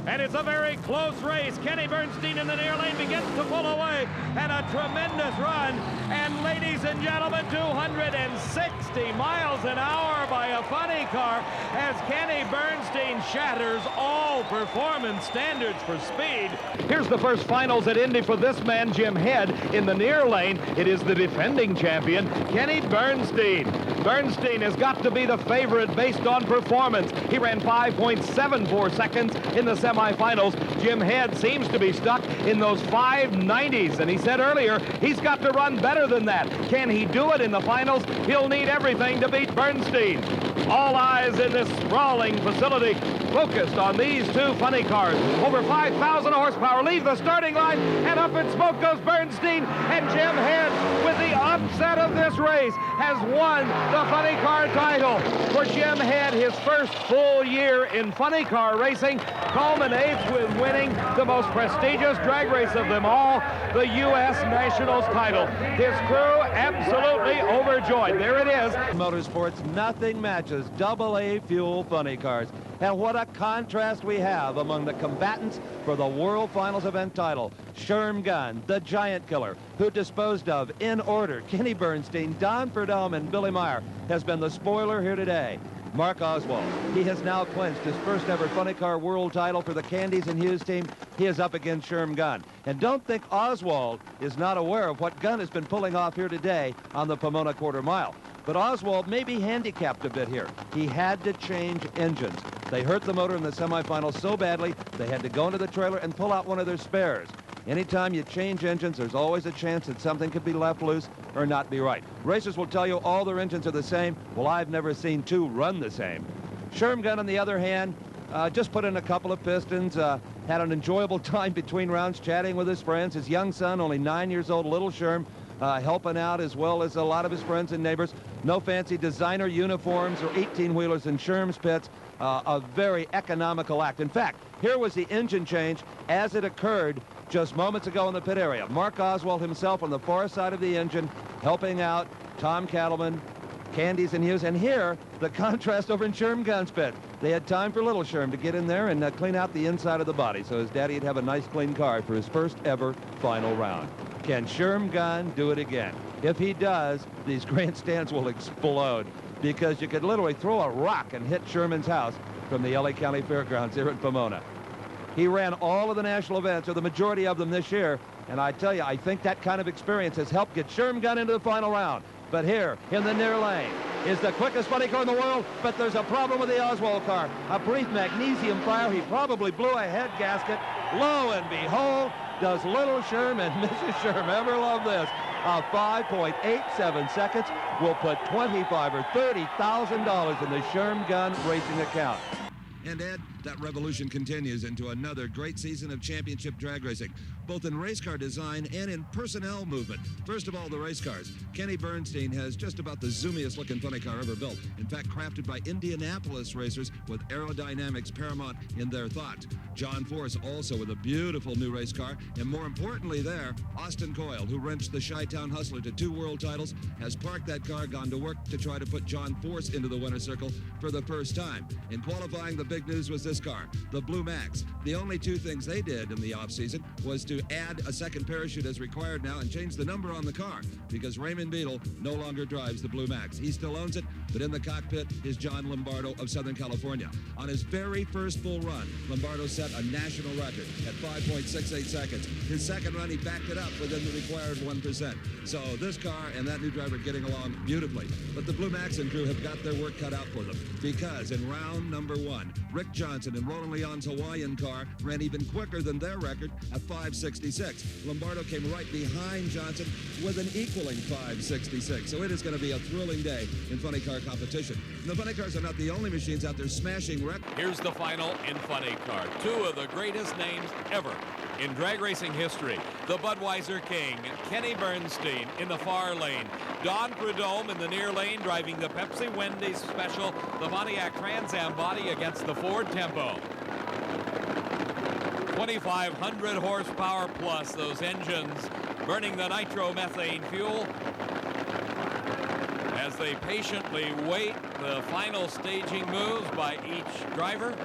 And it's a very close race. Kenny Bernstein in the near lane begins to pull away, and a tremendous run. And ladies and gentlemen, 260 miles an hour by a funny car as Kenny Bernstein shatters all performance standards for speed. Here's the first finals at Indy for this man, Jim Head. In the near lane, it is the defending champion, Kenny Bernstein. Bernstein has got to be the favorite based on performance. He ran 5.74 seconds in the semifinals. Jim Head seems to be stuck in those 590s, and he said earlier he's got to run better than that. Can he do it in the finals? He'll need everything to beat Bernstein. All eyes in this sprawling facility focused on these two funny cars. Over 5,000 horsepower leave the starting line, and up in smoke goes Bernstein, and Jim Head, with the upset of this race, has won the funny car title. For Jim Head, his first full year in funny car racing culminates with winning the most prestigious drag race of them all, the U.S. Nationals title. His crew absolutely overjoyed. There it is. Motorsports, nothing matches AA fuel funny cars. And what a contrast we have among the combatants for the World Finals event title. Sherm Gunn, the giant killer, who disposed of, in order, Kenny Bernstein, Don Prudhomme, and Billy Meyer, has been the spoiler here today. Mark Oswald, he has now clinched his first ever funny car world title for the Candies and Hughes team. He is up against Sherm Gunn. And don't think Oswald is not aware of what Gunn has been pulling off here today on the Pomona quarter mile. But Oswald may be handicapped a bit here. He had to change engines. They hurt the motor in the semifinals so badly, they had to go into the trailer and pull out one of their spares. Anytime you change engines, there's always a chance that something could be left loose or not be right. Racers will tell you all their engines are the same. Well, I've never seen two run the same. Sherm Gunn, on the other hand, just put in a couple of pistons, had an enjoyable time between rounds chatting with his friends. His young son, only 9 years old, little Sherm, helping out as well as a lot of his friends and neighbors. No fancy designer uniforms or 18-wheelers in Sherm's pits. A very economical act. In fact, here was the engine change as it occurred just moments ago in the pit area. Mark Oswald himself on the far side of the engine, helping out Tom Cattleman, Candies and Hughes. And here, the contrast over in Sherm Gunn's pit. They had time for little Sherm to get in there and clean out the inside of the body, so his daddy would have a nice clean car for his first ever final round. Can Sherm Gunn do it again? If he does, these grandstands will explode, because you could literally throw a rock and hit Sherman's house from the LA County Fairgrounds here at Pomona. He ran all of the national events, or the majority of them this year, and I tell you, I think that kind of experience has helped get Sherm Gunn into the final round. But here, in the near lane, is the quickest funny car in the world, but there's a problem with the Oswald car. A brief magnesium fire. He probably blew a head gasket. Lo and behold, does little Sherm and Mrs. Sherm ever love this? A 5.87 seconds will put $25,000 or $30,000 in the Sherm Gunn racing account. And Ed, that revolution continues into another great season of championship drag racing, both in race car design and in personnel movement. First of all, the race cars. Kenny Bernstein has just about the zoomiest looking funny car ever built. In fact, crafted by Indianapolis racers with aerodynamics paramount in their thoughts. John Force also with a beautiful new race car. And more importantly there, Austin Coyle, who wrenched the Chi-Town Hustler to 2 world titles, has parked that car, gone to work to try to put John Force into the winner's circle for the first time. In qualifying, the big news was this car, the Blue Max. The only 2 things they did in the offseason was to add a second parachute as required now and change the number on the car, because Raymond Beadle no longer drives the Blue Max. He still owns it, but in the cockpit is John Lombardo of Southern California. On his very first full run, Lombardo set a national record at 5.68 seconds. His second run, he backed it up within the required 1%. So this car and that new driver getting along beautifully. But the Blue Max and crew have got their work cut out for them, because in round number 1, Rick Johnson and Roland Leon's Hawaiian car ran even quicker than their record at 5.66. Lombardo came right behind Johnson with an equaling 5.66. So it is going to be a thrilling day in funny car competition. And the funny cars are not the only machines out there smashing records. Here's the final in funny car. 2 of the greatest names ever in drag racing history. The Budweiser King, Kenny Bernstein in the far lane. Don Prudhomme in the near lane driving the Pepsi Wendy's Special, the Pontiac Trans Am body against the Ford Tempo. 2,500 horsepower plus, those engines burning the nitromethane fuel as they patiently wait the final staging moves by each driver.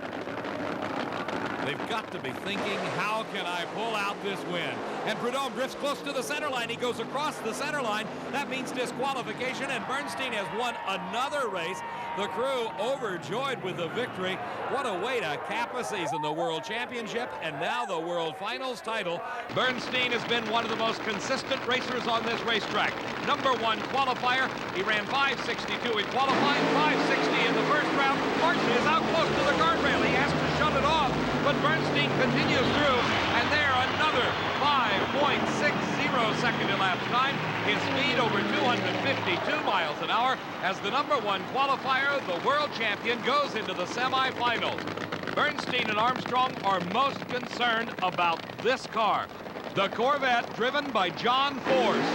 They've got to be thinking, how can I pull out this win? And Prudhomme drifts close to the center line. He goes across the center line. That means disqualification, and Bernstein has won another race. The crew overjoyed with the victory. What a way to cap a season, the World Championship and now the World Finals title. Bernstein has been one of the most consistent racers on this racetrack. Number 1 qualifier. He ran 5.62 in qualifying, 5.60 in the first round. Martin is out close to the guardrail. He has to shut it off, but Bernstein continues through, and there another 5.60 second elapsed time. His speed over 252 miles an hour as the number 1 qualifier, the world champion, goes into the semifinals. Bernstein and Armstrong are most concerned about this car, the Corvette driven by John Force.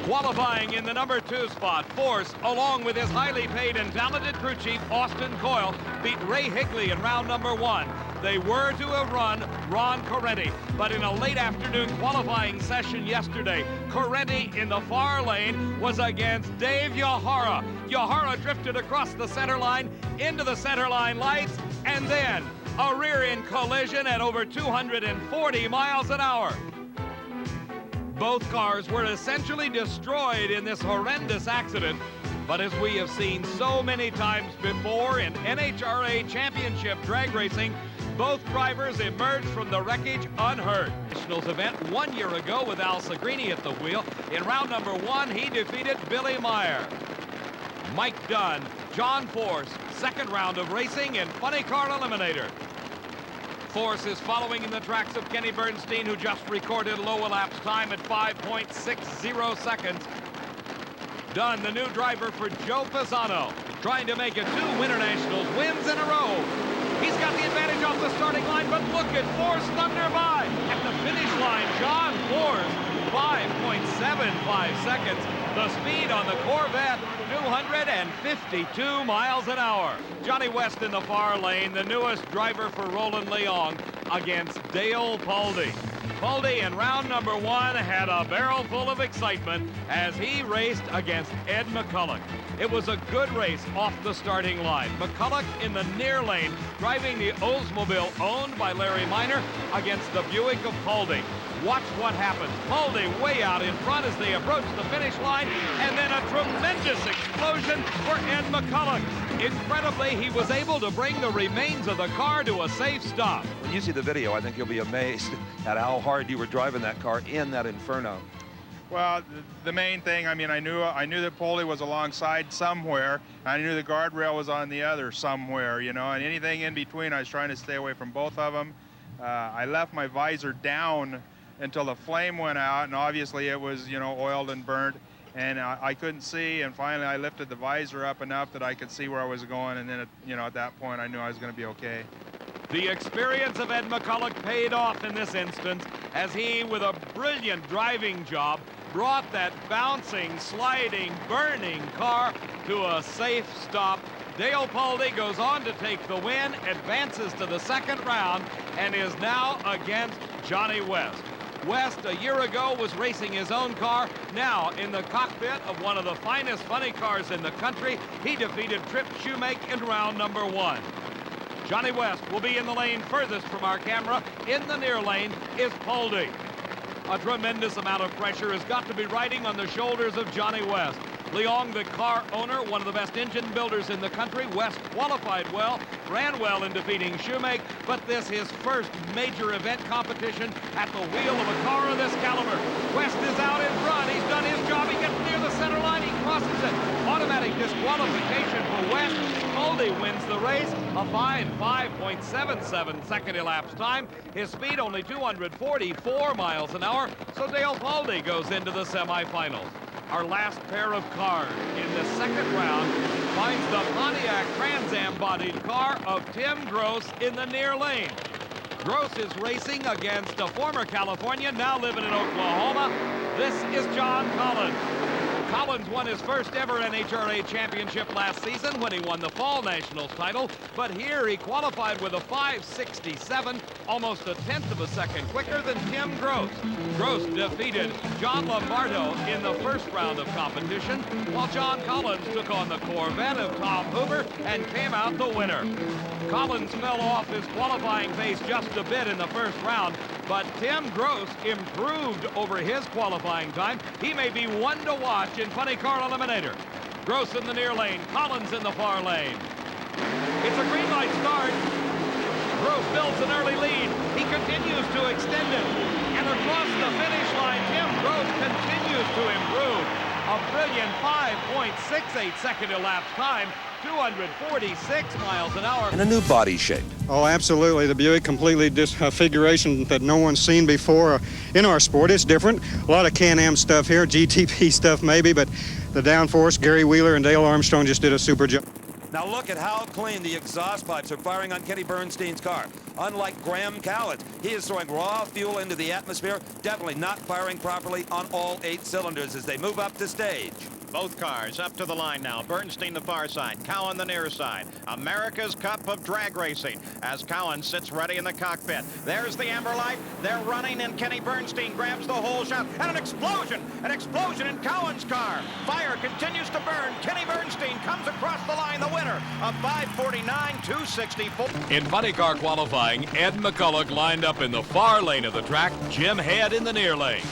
Qualifying in the number 2 spot, Force, along with his highly paid and talented crew chief, Austin Coyle, beat Ray Higley in round number 1. They were to have run Ron Corretti, but in a late afternoon qualifying session yesterday, Corretti in the far lane was against Dave Yahara. Yahara drifted across the center line into the center line lights, and then a rear-end collision at over 240 miles an hour. Both cars were essentially destroyed in this horrendous accident, but as we have seen so many times before in NHRA championship drag racing, both drivers emerged from the wreckage unhurt. Nationals event 1 year ago with Al Segrini at the wheel. In round number 1, he defeated Billy Meyer. Mike Dunn, John Force, second round of racing in Funny Car Eliminator. Force is following in the tracks of Kenny Bernstein, who just recorded low elapsed time at 5.60 seconds. Dunn, the new driver for Joe Pisano, trying to make it 2 Winter Nationals wins in a row. He's got the advantage off the starting line, but look at Force thunder by. At the finish line, John Force, 5.75 seconds. The speed on the Corvette, 252 miles an hour. Johnny West in the far lane, the newest driver for Roland Leong against Dale Paldy. Paldy in round number 1 had a barrel full of excitement as he raced against Ed McCulloch. It was a good race off the starting line. McCulloch in the near lane, driving the Oldsmobile owned by Larry Minor against the Buick of Paldy. Watch what happens. Paldy way out in front as they approach the finish line, and then a tremendous explosion for Ed McCulloch. Incredibly, he was able to bring the remains of the car to a safe stop. When you see the video, I think you'll be amazed at how hard you were driving that car in that inferno. Well, the main thing, I mean, I knew that Paldy was alongside somewhere. I knew the guardrail was on the other somewhere, you know, and anything in between, I was trying to stay away from both of them. I left my visor down until the flame went out, and obviously it was, you know, oiled and burnt, and I couldn't see, and finally I lifted the visor up enough that I could see where I was going, and then, you know, at that point I knew I was going to be okay. The experience of Ed McCulloch paid off in this instance as he, with a brilliant driving job, brought that bouncing, sliding, burning car to a safe stop. Dale Paldy goes on to take the win, advances to the second round, and is now against Johnny West. West, a year ago, was racing his own car. Now, in the cockpit of one of the finest funny cars in the country, he defeated Trip Shoemake in round number 1. Johnny West will be in the lane furthest from our camera. In the near lane is Paldy. A tremendous amount of pressure has got to be riding on the shoulders of Johnny West. Leong, the car owner, one of the best engine builders in the country. West qualified well, ran well in defeating Shoemake, but this his first major event competition at the wheel of a car of this caliber. West is out in front. He's done his job. He gets near the center line. He crosses it. Automatic disqualification for West. Paldy wins the race, a fine 5.77 second elapsed time. His speed only 244 miles an hour, so Dale Paldy goes into the semifinals. Our last pair of cars in the second round finds the Pontiac Trans Am bodied car of Tim Gross in the near lane. Gross is racing against a former Californian, now living in Oklahoma. This is John Collins. Collins won his first ever NHRA championship last season when he won the Fall Nationals title, but here he qualified with a 5.67, almost a tenth of a second quicker than Tim Gross. Gross defeated John Lombardo in the first round of competition, while John Collins took on the Corvette of Tom Hoover and came out the winner. Collins fell off his qualifying pace just a bit in the first round, but Tim Gross improved over his qualifying time. He may be one to watch in Funny Car Eliminator. Gross in the near lane, Collins in the far lane. It's a green light start. Gross builds an early lead. He continues to extend it. And across the finish line, Tim Gross continues to improve. A brilliant 5.68 second elapsed time, 246 miles an hour. And a new body shape. Oh, absolutely. The Buick completely disfiguration that no one's seen before in our sport. It's different. A lot of Can-Am stuff here, GTP stuff maybe, but the downforce, Gary Wheeler and Dale Armstrong just did a super job. Now look at how clean the exhaust pipes are firing on Kenny Bernstein's car. Unlike Graham Callett, he is throwing raw fuel into the atmosphere, definitely not firing properly on all 8 cylinders as they move up the stage. Both cars up to the line now. Bernstein the far side, Cowan the near side. America's Cup of drag racing as Cowan sits ready in the cockpit. There's the amber light. They're running and Kenny Bernstein grabs the whole shot. And an explosion in Cowan's car. Fire continues to burn. Kenny Bernstein comes across the line, the winner of 5:49.264. In funny car qualifying, Ed McCulloch lined up in the far lane of the track, Jim Head in the near lane.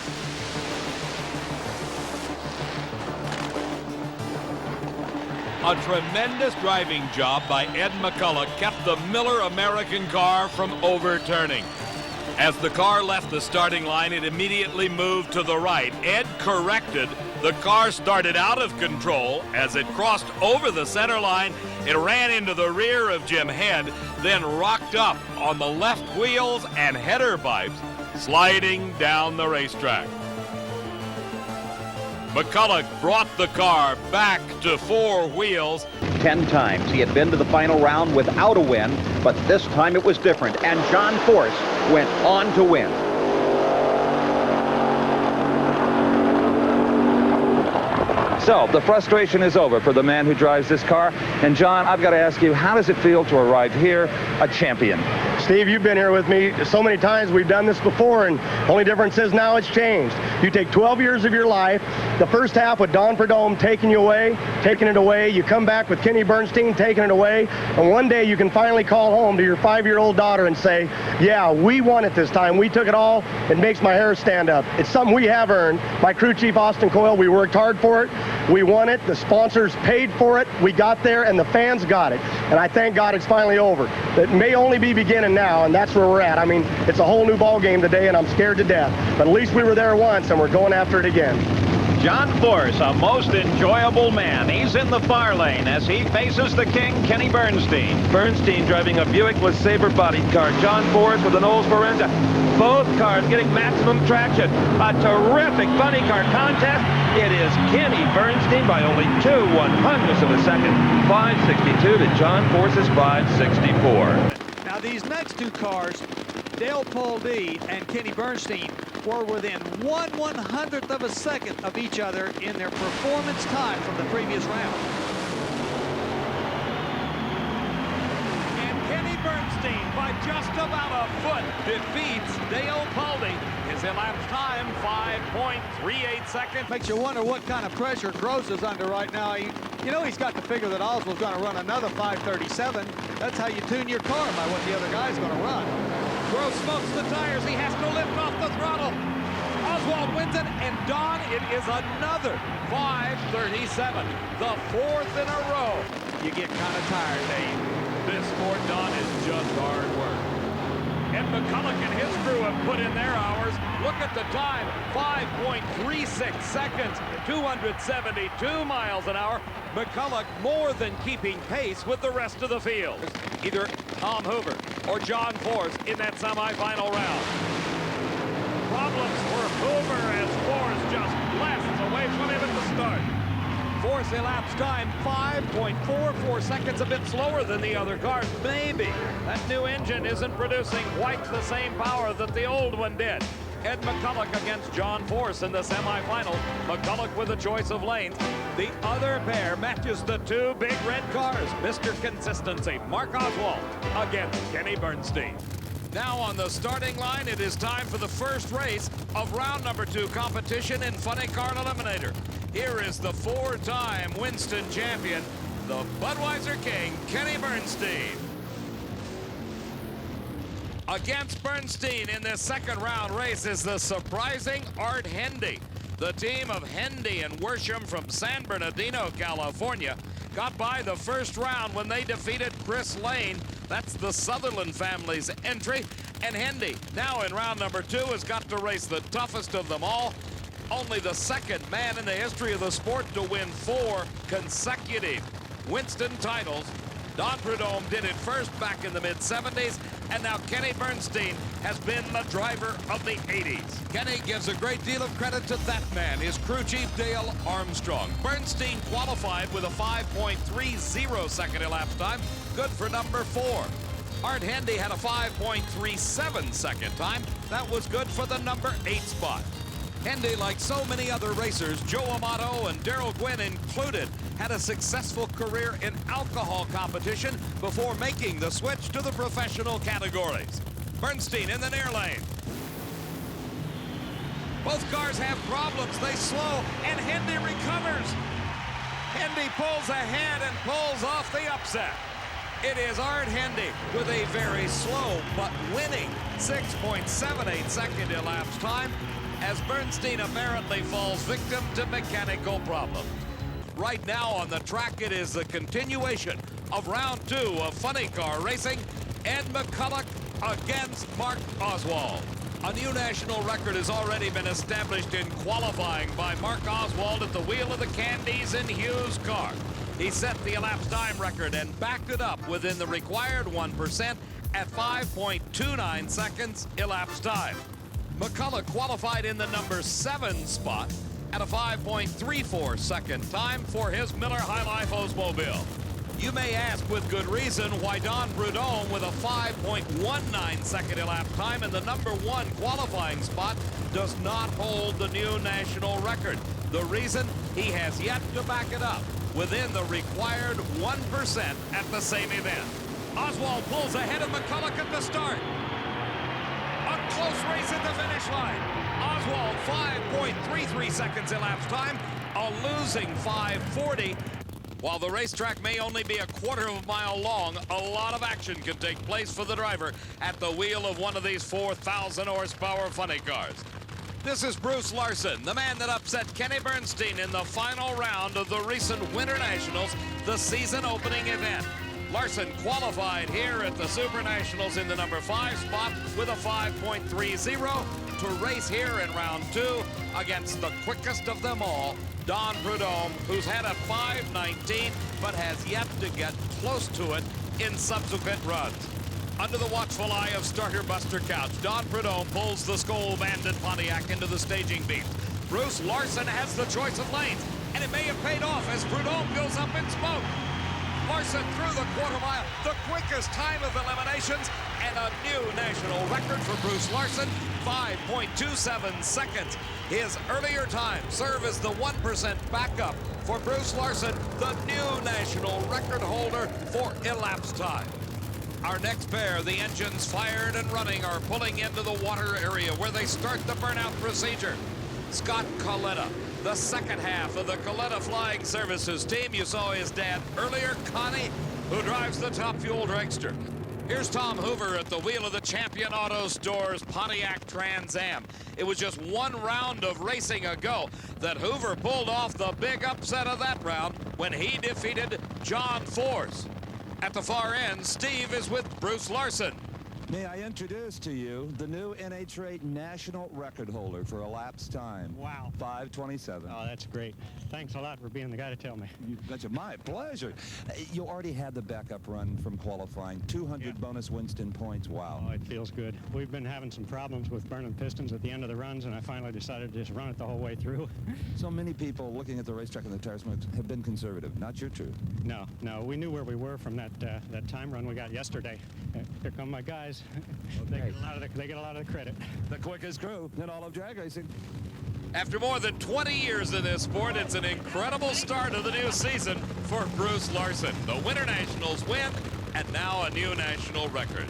A tremendous driving job by Ed McCulloch kept the Miller American car from overturning. As the car left the starting line, it immediately moved to the right. Ed corrected. The car started out of control. As it crossed over the center line, it ran into the rear of Jim Head, then rocked up on the left wheels and header pipes, sliding down the racetrack. McCulloch brought the car back to 4 wheels. 10 times he had been to the final round without a win, but this time it was different, and John Force went on to win. So, the frustration is over for the man who drives this car. And John, I've got to ask you, how does it feel to arrive here a champion? Steve, you've been here with me so many times. We've done this before, and the only difference is now it's changed. You take 12 years of your life, the first half with Don Prudhomme taking it away. You come back with Kenny Bernstein taking it away, and one day you can finally call home to your 5-year-old daughter and say, yeah, we won it this time. We took it all. It makes my hair stand up. It's something we have earned. My crew chief, Austin Coyle, we worked hard for it. We won it. The sponsors paid for it. We got there, and the fans got it. And I thank God it's finally over. It may only be beginning now, and that's where we're at. I mean, it's a whole new ball game today, and I'm scared to death. But at least we were there once, and we're going after it again. John Force, a most enjoyable man. He's in the far lane as he faces the king, Kenny Bernstein. Bernstein driving a Buick LeSabre bodied car. John Force with an Olds Forenza. Both cars getting maximum traction. A terrific funny car contest. It is Kenny Bernstein by only 2/100ths of a second. 562 to John Force's 564. Now these next 2 cars, Dale Pauldee and Kenny Bernstein, were within 1/100th of a second of each other in their performance time from the previous round. And Kenny Bernstein, by just about a foot, defeats Dale Pauldee. His elapsed time, 5.38 seconds. Makes you wonder what kind of pressure Gross is under right now. You know he's got to figure that Oswald's going to run another 5:37. That's how you tune your car, by what the other guy's going to run. Gross smokes the tires. He has to lift off the throttle. Oswald wins it, and Don, it is another 5:37, the 4th in a row. You get kind of tired, Dave. This for Don is just hard work. And McCulloch and his crew have put in their hours. Look at the time, 5.36 seconds, 272 miles an hour. McCulloch more than keeping pace with the rest of the field. Either Tom Hoover or John Force in that semifinal round. Problems for Hoover as Force just blasts away from him at the start. Force elapsed time 5.44 seconds, a bit slower than the other cars. Maybe that new engine isn't producing quite the same power that the old one did. Ed McCulloch against John Force in the semifinal. McCulloch with a choice of lanes. The other pair matches the 2 big red cars. Mr. Consistency, Mark Oswald against Kenny Bernstein. Now on the starting line, it is time for the first race of round number 2 competition in Funny Car Eliminator. Here is the 4-time Winston champion, the Budweiser King, Kenny Bernstein. Against Bernstein in this second round race is the surprising Art Hendy. The team of Hendy and Worsham from San Bernardino, California, got by the first round when they defeated Chris Lane. That's the Sutherland family's entry. And Hendy, now in round number 2, has got to race the toughest of them all. Only the second man in the history of the sport to win 4 consecutive Winston titles. Don Prudhomme did it first back in the mid-70s, and now Kenny Bernstein has been the driver of the 80s. Kenny gives a great deal of credit to that man, his crew chief Dale Armstrong. Bernstein qualified with a 5.30 second elapsed time, good for number 4. Art Hendy had a 5.37 second time. That was good for the number 8 spot. Hendy, like so many other racers, Joe Amato and Darrell Gwynn included, had a successful career in alcohol competition before making the switch to the professional categories. Bernstein in the near lane. Both cars have problems. They slow, and Hendy recovers. Hendy pulls ahead and pulls off the upset. It is Art Hendy with a very slow but winning 6.78 second elapsed time, as Bernstein apparently falls victim to mechanical problems. Right now on the track, it is the continuation of round 2 of funny car racing. Ed McCulloch against Mark Oswald. A new national record has already been established in qualifying by Mark Oswald at the wheel of the Candies in Hughes' car. He set the elapsed time record and backed it up within the required 1% at 5.29 seconds elapsed time. McCulloch qualified in the number 7 spot at a 5.34 second time for his Miller High Life Oldsmobile. You may ask with good reason why Don Prudhomme with a 5.19 second elapsed time in the number 1 qualifying spot does not hold the new national record. The reason? He has yet to back it up within the required 1% at the same event. Oswald pulls ahead of McCulloch at the start. A close race at the finish line. Oswald 5.33 seconds elapsed time, a losing 5.40. While the racetrack may only be a quarter of a mile long, a lot of action can take place for the driver at the wheel of one of these 4,000 horsepower funny cars. This is Bruce Larson, the man that upset Kenny Bernstein in the final round of the recent Winter Nationals, the season opening event. Larson qualified here at the Super Nationals in the number 5 spot with a 5.30 to race here in round 2 against the quickest of them all, Don Prudhomme, who's had a 5.19 but has yet to get close to it in subsequent runs. Under the watchful eye of starter Buster Couch, Don Prudhomme pulls the Skoal Bandit Pontiac into the staging beam. Bruce Larson has the choice of lanes, and it may have paid off as Prudhomme goes up in smoke. Larson through the quarter mile, the quickest time of eliminations, and a new national record for Bruce Larson, 5.27 seconds. His earlier time serve as the 1% backup for Bruce Larson, the new national record holder for elapsed time. Our next pair, the engines fired and running, are pulling into the water area where they start the burnout procedure. Scott Coletta, the second half of the Coletta Flying Services team. You saw his dad earlier, Connie, who drives the Top Fuel dragster. Here's Tom Hoover at the wheel of the Champion Auto Store's Pontiac Trans Am. It was just one round of racing ago that Hoover pulled off the big upset of that round when he defeated John Force. At the far end, Steve is with Bruce Larson. May I introduce to you the new NHRA national record holder for elapsed time. Wow. 5:27. Oh, that's great. Thanks a lot for being the guy to tell me. That's my pleasure. You already had the backup run from qualifying. 200 bonus Winston points. Wow. Oh, it feels good. We've been having some problems with burning pistons at the end of the runs, and I finally decided to just run it the whole way through. So many people looking at the racetrack and the tire smoke have been conservative. Not your truth. No. We knew where we were from that time run we got yesterday. Here come my guys. They get a lot of the credit. The quickest crew in all of drag racing. After more than 20 years in this sport, it's an incredible start of the new season for Bruce Larson. The Winter Nationals win, and now a new national record.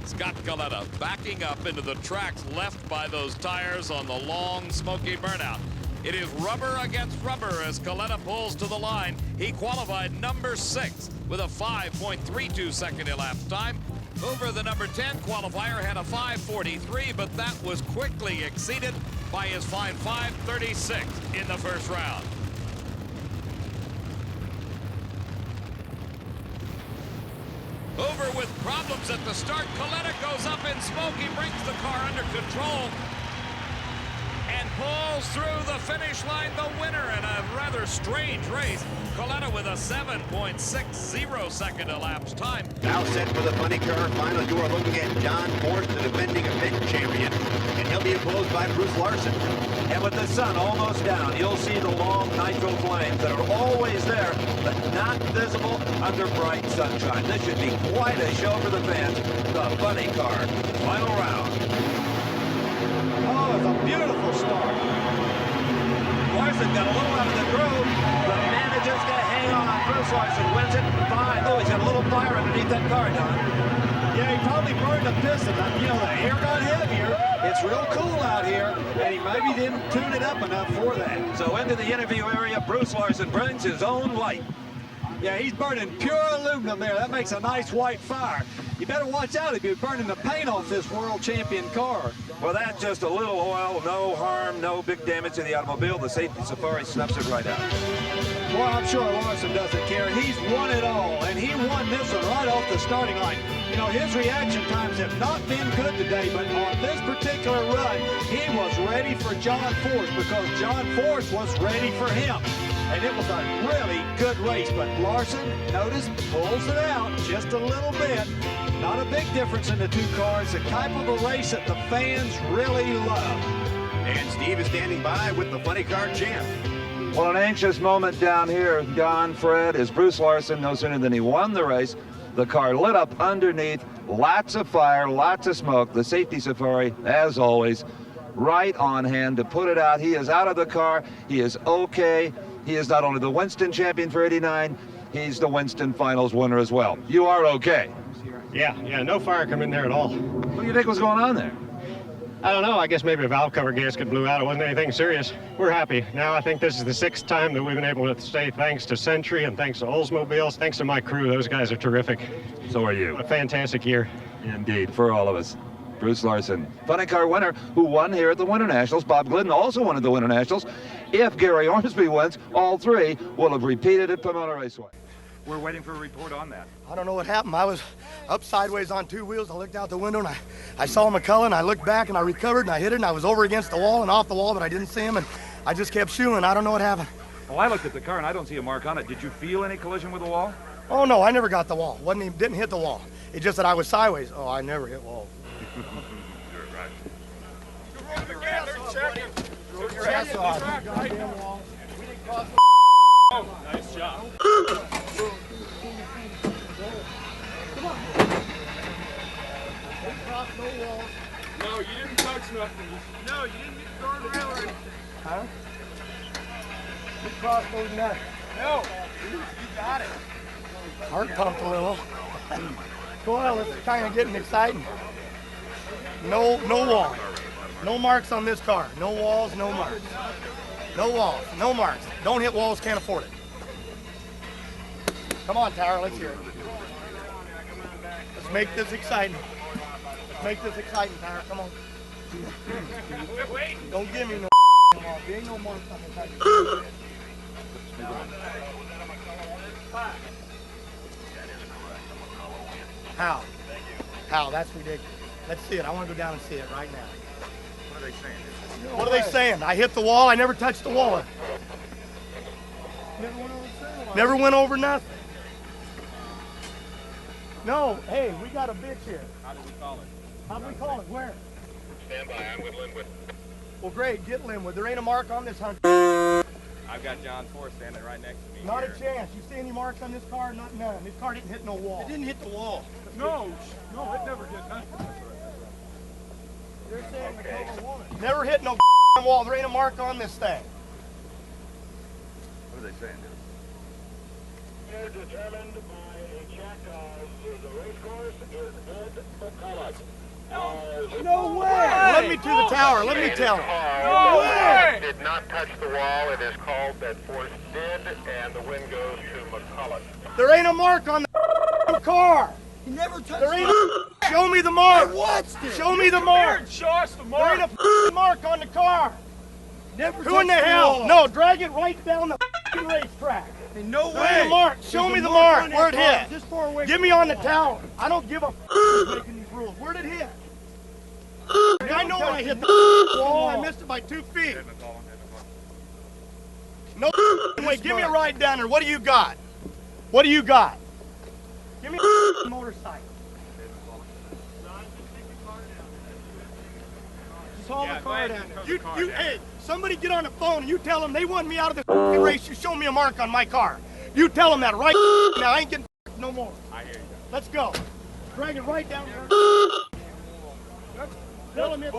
Scott Coletta backing up into the tracks left by those tires on the long, smoky burnout. It is rubber against rubber as Coletta pulls to the line. He qualified number 6 with a 5.32 second elapsed time. Hoover, the number 10 qualifier, had a 5.43, but that was quickly exceeded by his fine 5.36 in the first round. Hoover with problems at the start. Coletta goes up in smoke. He brings the car under control and pulls through the finish line, the winner in a rather strange race. Coletta with a 7.60 second elapsed time. Now set for the funny car final. You are looking at John Force, the defending event champion, and he'll be opposed by Bruce Larson. And with the sun almost down, you'll see the long nitro flames that are always there, but not visible under bright sunshine. This should be quite a show for the fans. The funny car final round. Oh, it's a beautiful start. Larson got a little out of the groove, but manages to hang on. Bruce Larson wins it by, oh, he's got a little fire underneath that car, Don. Yeah, he probably burned the piston. You know, the air got heavier. It's real cool out here, and he maybe didn't tune it up enough for that. So into the interview area, Bruce Larson brings his own light. Yeah, he's burning pure aluminum there. That makes a nice white fire. You better watch out if you're burning the paint off this world champion car. Well, that's just a little oil, no harm, no big damage to the automobile. The safety safari snuffs it right out. Well, I'm sure Larson doesn't care. He's won it all, and he won this one right off the starting line. You know, his reaction times have not been good today, but on this particular run, he was ready for John Force because John Force was ready for him. And it was a really good race, but Larson, notice, pulls it out just a little bit. Not a big difference in the two cars, the type of a race that the fans really love. And Steve is standing by with the funny car champ. Well, an anxious moment down here, Don, Fred, as Bruce Larson, no sooner than he won the race, the car lit up underneath, lots of fire, lots of smoke. The safety safari, as always, right on hand to put it out. He is out of the car. He is okay. He is not only the Winston champion for '89, he's the Winston Finals winner as well. You are okay. Yeah, no fire come in there at all. What do you think was going on there? I don't know. I guess maybe a valve cover gasket blew out. It wasn't anything serious. We're happy. Now I think this is the 6th time that we've been able to say thanks to Century and thanks to Oldsmobiles. Thanks to my crew. Those guys are terrific. So are you. A fantastic year. Indeed, for all of us. Bruce Larson, funny car winner, who won here at the Winter Nationals. Bob Glidden also won at the Winter Nationals. If Gary Ormsby wins, all three will have repeated at Pomona Raceway. We're waiting for a report on that. I don't know what happened. I was up sideways on two wheels. I looked out the window and I saw McCullough and I looked back and I recovered and I hit it and I was over against the wall and off the wall, but I didn't see him and I just kept shooing. I don't know what happened. Well, I looked at the car and I don't see a mark on it. Did you feel any collision with the wall? Oh no, I never got the wall. Didn't hit the wall. It's just that I was sideways. Oh, I never hit wall. Your ass off. Goddamn wall. We didn't cross the Nice job. Come on. We crossed no walls. No, you didn't touch nothing. No, you didn't get guardrail or anything. Huh? We crossed those nuts. No, you got it. Heart pumped a little. Well, it's kind of getting exciting. No wall. No marks on this car. No walls, no marks. No walls, no marks. Don't hit walls, can't afford it. Come on, Tower, let's hear it. Let's make this exciting. Let's make this exciting, Tower, come on. Don't give me no wall. There ain't no marks on the tire. How? That's ridiculous. Let's see it. I want to go down and see it right now. What are they saying? What are they saying? I hit the wall. I never touched the wall. Never went over nothing. No. Hey, we got a bitch here. How did we call it? How do we call it? Where? Stand by. I'm with Linwood. Well, great. Get Linwood. There ain't a mark on this hunt. I've got John Force standing right next to me. Not here. a chance. You see any marks on this car? Not none. This car didn't hit no wall. It didn't hit the wall. No, it never did nothing. They're saying the color won. Never hit no wall. There ain't a mark on this thing. What are they saying? They're determined by a check of the race course is good for colors. No way! Let me to the tower. Let me tell him. No way! Did not touch the wall. It is called that Force did, and the win goes to McCullough. There ain't a mark on the car. He never touched there ain't a Show me the mark. I watched it. Show me the mark. Show us the mark. There ain't a mark on the car. Never Who in the hell? No, drag it right down the racetrack. Hey, no way. There ain't a mark. Show me the mark. Where'd it hit? Just far away. Give me on the tower. I don't give a making these rules. Where'd it hit? I know when I hit the wall. I missed it by 2 feet. No wait, give me a ride down there. What do you got? What do you got? Give me a motorcycle. Just haul the car down there. Hey, somebody get on the phone and you tell them they want me out of the race. You show me a mark on my car. You tell them that right now. I ain't getting no more. I hear you. Let's go. Drag it right down there. Tell them it.